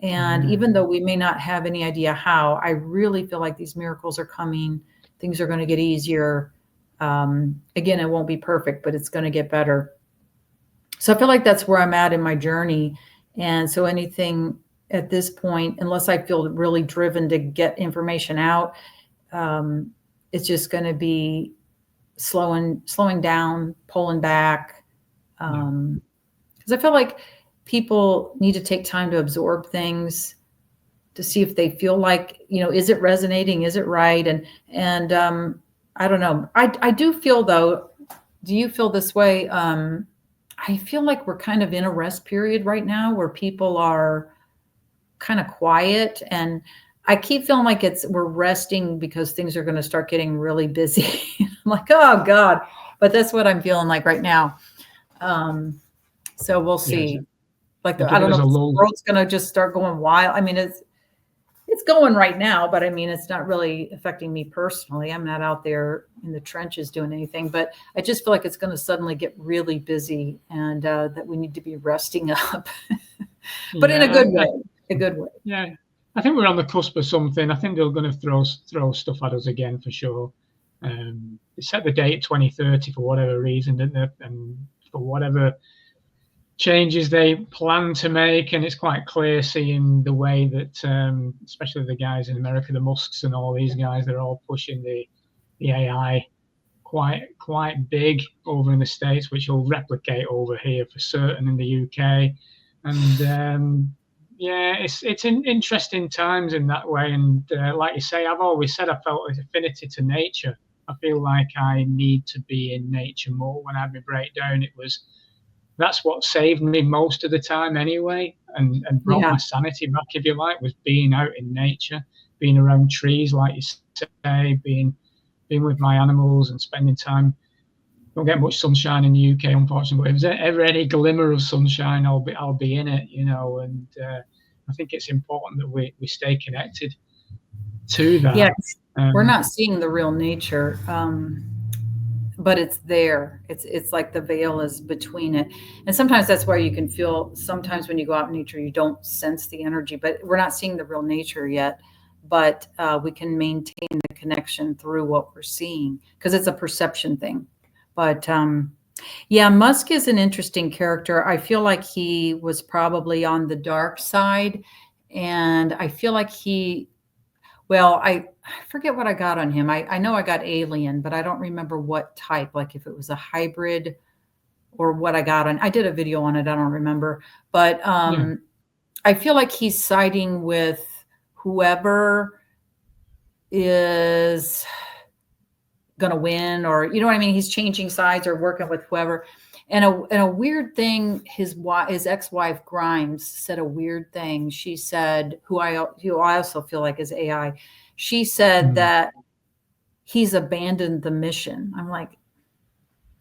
And even though we may not have any idea how, I really feel like these miracles are coming. Things are going to get easier. Again, it won't be perfect, but it's going to get better. So I feel like that's where I'm at in my journey. And so anything at this point, unless I feel really driven to get information out, it's just going to be slowing down, pulling back. Because I feel like people need to take time to absorb things, to see if they feel like, is it resonating? Is it right? And I don't know. I do feel, though, do you feel this way? I feel like we're kind of in a rest period right now where people are kind of quiet, and I keep feeling like we're resting because things are going to start getting really busy. I'm like, oh God, but that's what I'm feeling like right now. So we'll see. Yeah, like, I don't know if the world's going to just start going wild. I mean, it's going right now, but I mean, it's not really affecting me personally. I'm not out there in the trenches doing anything, but I just feel like it's going to suddenly get really busy, and that we need to be resting up, but in a good way. Yeah. I think we're on the cusp of something. I think they're going to throw stuff at us again for sure. They set the date 2030 for whatever reason, didn't they? And for whatever changes they plan to make, and it's quite clear seeing the way that, especially the guys in America, the Musks and all these guys, they're all pushing the AI quite big over in the States, which will replicate over here for certain in the UK. And yeah, it's interesting times in that way. And like you say, I've always said I felt an affinity to nature. I feel like I need to be in nature more. When I had my breakdown, that's what saved me most of the time anyway, and brought my sanity back, if you like, was being out in nature, being around trees, like you say, being with my animals and spending time. Don't get much sunshine in the UK, unfortunately, but if there's ever any glimmer of sunshine, I'll be in it, you know. And I think it's important that we stay connected to that. Yeah, we're not seeing the real nature, but it's there. It's like the veil is between it, and sometimes that's why you can feel. Sometimes when you go out in nature, you don't sense the energy, but we're not seeing the real nature yet. But we can maintain the connection through what we're seeing because it's a perception thing. But yeah, Musk is an interesting character. I feel like he was probably on the dark side, and I feel like I forget what I got on him. I know I got alien, but I don't remember what type, like if it was a hybrid or what I got on. I did a video on it. I don't remember, but I feel like he's siding with whoever is going to win, or, you know what I mean? He's changing sides or working with whoever. And a weird thing, his ex-wife Grimes said a weird thing. She said, who I also feel like is AI. She said that he's abandoned the mission. I'm like,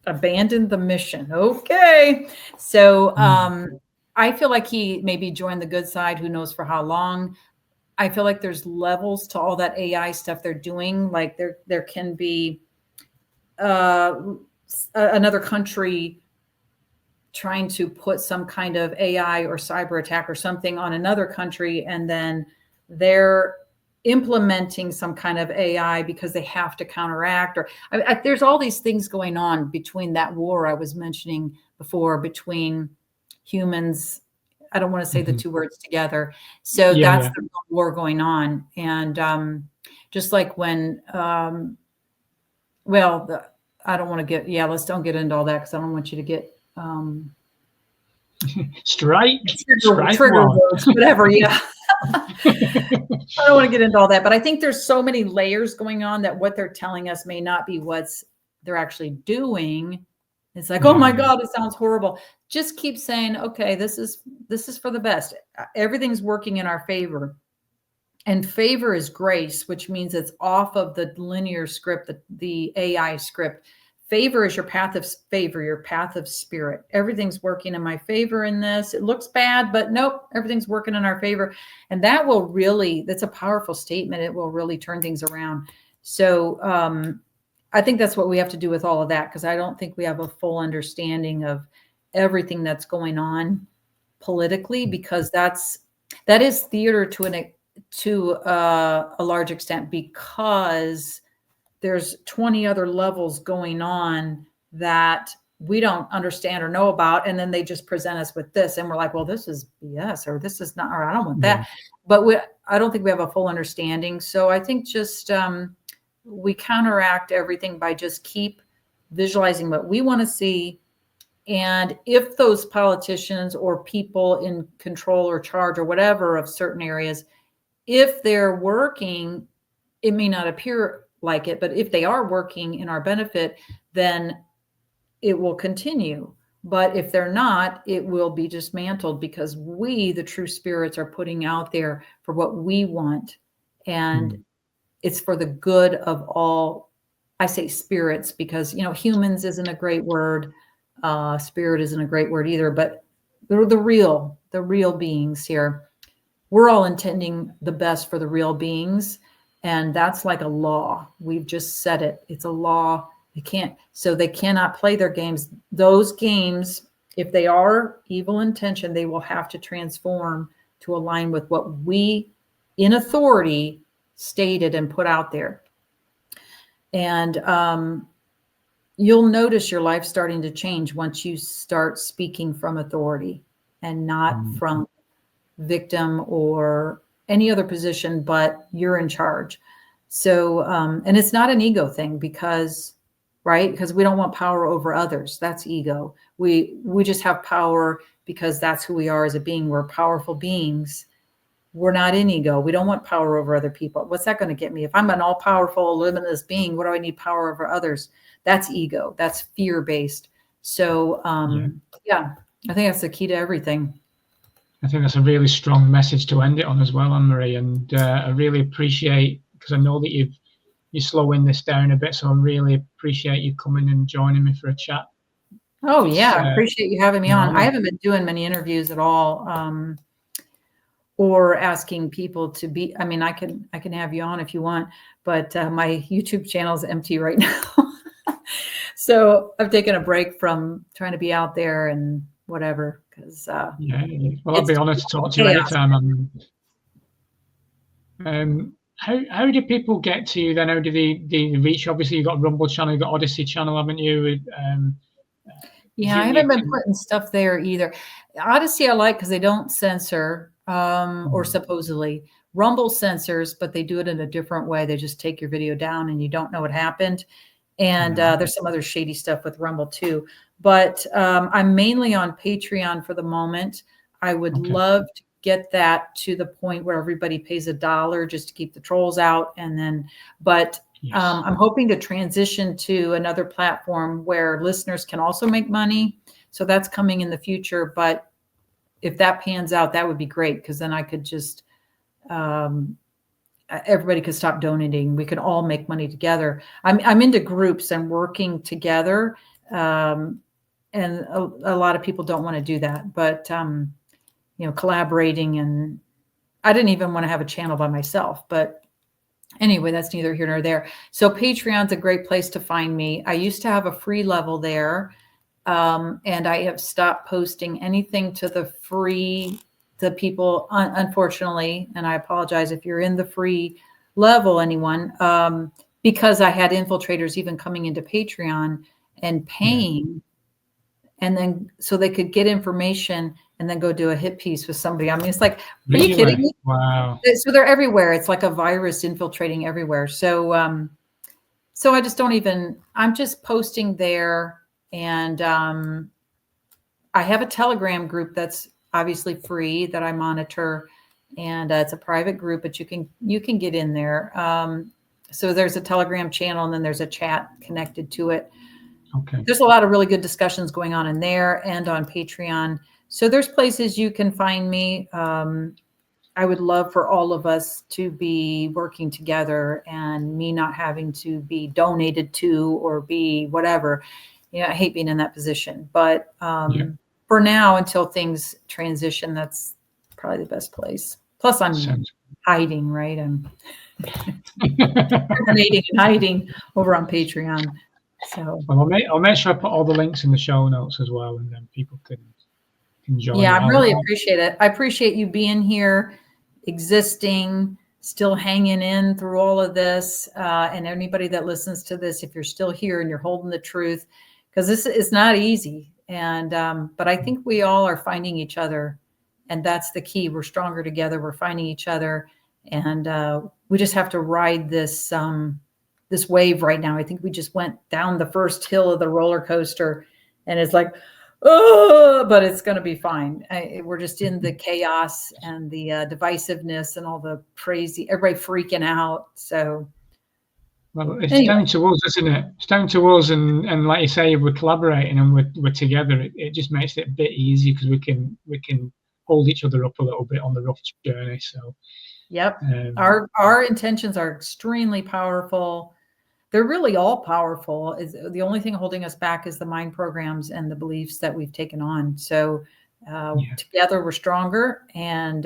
abandoned the mission. Okay. So I feel like he maybe joined the good side. Who knows for how long? I feel like there's levels to all that AI stuff they're doing. Like there can be another country trying to put some kind of AI or cyber attack or something on another country, and then they're implementing some kind of AI because they have to counteract, or there's all these things going on between that war I was mentioning before between humans. I don't want to say the two words together. So that's the war going on. And just like when, I don't want to get, let's don't get into all that because I don't want you to get strike trigger words, whatever. Yeah. I don't want to get into all that, but I think there's so many layers going on that what they're telling us may not be what's they're actually doing. It's like, oh my God, it sounds horrible. Just keep saying, okay, this is for the best. Everything's working in our favor. And favor is grace, which means it's off of the linear script, the AI script. Favor is your path of favor, your path of spirit. Everything's working in my favor in this. It looks bad, but nope, everything's working in our favor. And that will really, that's a powerful statement. It will really turn things around. So I think that's what we have to do with all of that, because I don't think we have a full understanding of everything that's going on politically, because that is theater to a large extent, because there's 20 other levels going on that we don't understand or know about. And then they just present us with this. And we're like, well, this is BS, or this is not, or I don't want that. But I don't think we have a full understanding. So I think just we counteract everything by just keep visualizing what we want to see. And if those politicians or people in control or charge or whatever of certain areas, if they're working, it may not appear like it, but if they are working in our benefit, then it will continue. But if they're not, it will be dismantled, because we, the true spirits, are putting out there for what we want. And it's for the good of all. I say spirits because, humans isn't a great word. Spirit isn't a great word either, but the real beings here. We're all intending the best for the real beings. And that's like a law. We've just said it. It's a law. They cannot play their games. Those games, if they are evil intention, they will have to transform to align with what we in authority stated and put out there. And you'll notice your life starting to change once you start speaking from authority and not from victim or any other position, but you're in charge. So, and it's not an ego thing because, right? Because we don't want power over others. That's ego. We just have power because that's who we are as a being. We're powerful beings. We're not in ego. We don't want power over other people. What's that going to get me? If I'm an all-powerful, limitless being, what do I need power over others? That's ego. That's fear-based. So, yeah, I think that's the key to everything. I think that's a really strong message to end it on as well, Anmarie. And I really appreciate, because I know that you're slowing this down a bit, so I really appreciate you coming and joining me for a chat. Oh yeah, I appreciate you having me on. I haven't been doing many interviews at all, or asking people to be. I mean, I can have you on if you want, but my YouTube channel is empty right now, so I've taken a break from trying to be out there and whatever. Because yeah, well, I'll be honest to talk to you anytime. How do people get to you then? How do they reach? Obviously, you've got Rumble channel, you've got Odyssey channel, haven't you? Yeah, I haven't been putting stuff there either. Odyssey I like because they don't censor, or supposedly. Rumble censors, but they do it in a different way. They just take your video down and you don't know what happened. And there's some other shady stuff with Rumble too. But I'm mainly on Patreon for the moment. I would love to get that to the point where everybody pays $1 just to keep the trolls out. And then, but I'm hoping to transition to another platform where listeners can also make money. So that's coming in the future. But if that pans out, that would be great, because then I could just, everybody could stop donating. We could all make money together. I'm into groups and working together. And a lot of people don't want to do that, but, collaborating, and I didn't even want to have a channel by myself, but anyway, that's neither here nor there. So Patreon's a great place to find me. I used to have a free level there. And I have stopped posting anything to the people, unfortunately, and I apologize if you're in the free level, anyone, because I had infiltrators even coming into Patreon and paying, and then so they could get information and then go do a hit piece with somebody. I mean, it's like, are you kidding me? Wow. So they're everywhere. It's like a virus infiltrating everywhere. So, so I just don't even, I'm just posting there. And I have a Telegram group that's obviously free that I monitor, and it's a private group, but you can get in there. So there's a Telegram channel, and then there's a chat connected to it. Okay. There's a lot of really good discussions going on in there and on Patreon. So there's places you can find me. I would love for all of us to be working together, and me not having to be donated to or be whatever. I hate being in that position, but for now, until things transition, that's probably the best place. Plus, I'm hiding, right? I'm terminating and hiding over on Patreon. So, well, I'll make sure I put all the links in the show notes as well, and then people can join. Yeah, I really appreciate it. I appreciate you being here, existing, still hanging in through all of this, and anybody that listens to this, if you're still here and you're holding the truth, because this is not easy. And but I think we all are finding each other, and that's the key. We're stronger together. We're finding each other, and we just have to ride this this wave right now. I think we just went down the first hill of the roller coaster, and it's like, oh, but it's going to be fine. We're just in the chaos and the divisiveness and all the crazy, everybody freaking out. So, well, it's down to us, isn't it? It's down to us, and like you say, we're collaborating and we're together. It just makes it a bit easier, because we can hold each other up a little bit on the rough journey. So, yep, our intentions are extremely powerful. They're really all powerful. Is the only thing holding us back is the mind programs and the beliefs that we've taken on. So together we're stronger, and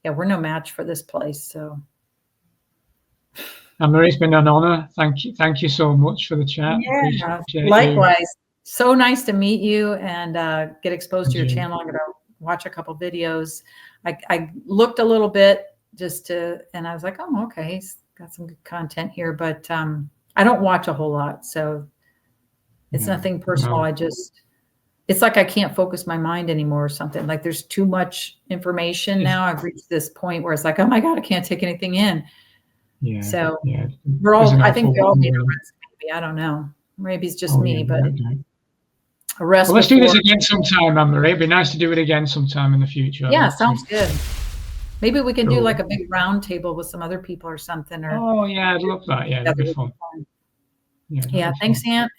we're no match for this place. So, Anmarie, it's been an honor. Thank you so much for the chat. Yeah, likewise. So nice to meet you and get exposed to your channel. I'm going to watch a couple videos. I looked a little bit and I was like, oh, okay. Got some good content here, but I don't watch a whole lot, so it's nothing personal. It's like I can't focus my mind anymore or something. Like there's too much information now. I've reached this point where it's like, oh my God, I can't take anything in. Yeah. So yeah. I think we all need a rest, maybe. I don't know. Maybe it's just me, but a rest. Well, let's do this again sometime, Anmarie. It'd be nice to do it again sometime in the future. Yeah, sounds good. Maybe we can do like a big round table with some other people or something. Or oh yeah, I'd love that. Yeah, that'd be fun. Yeah, thanks, Ant.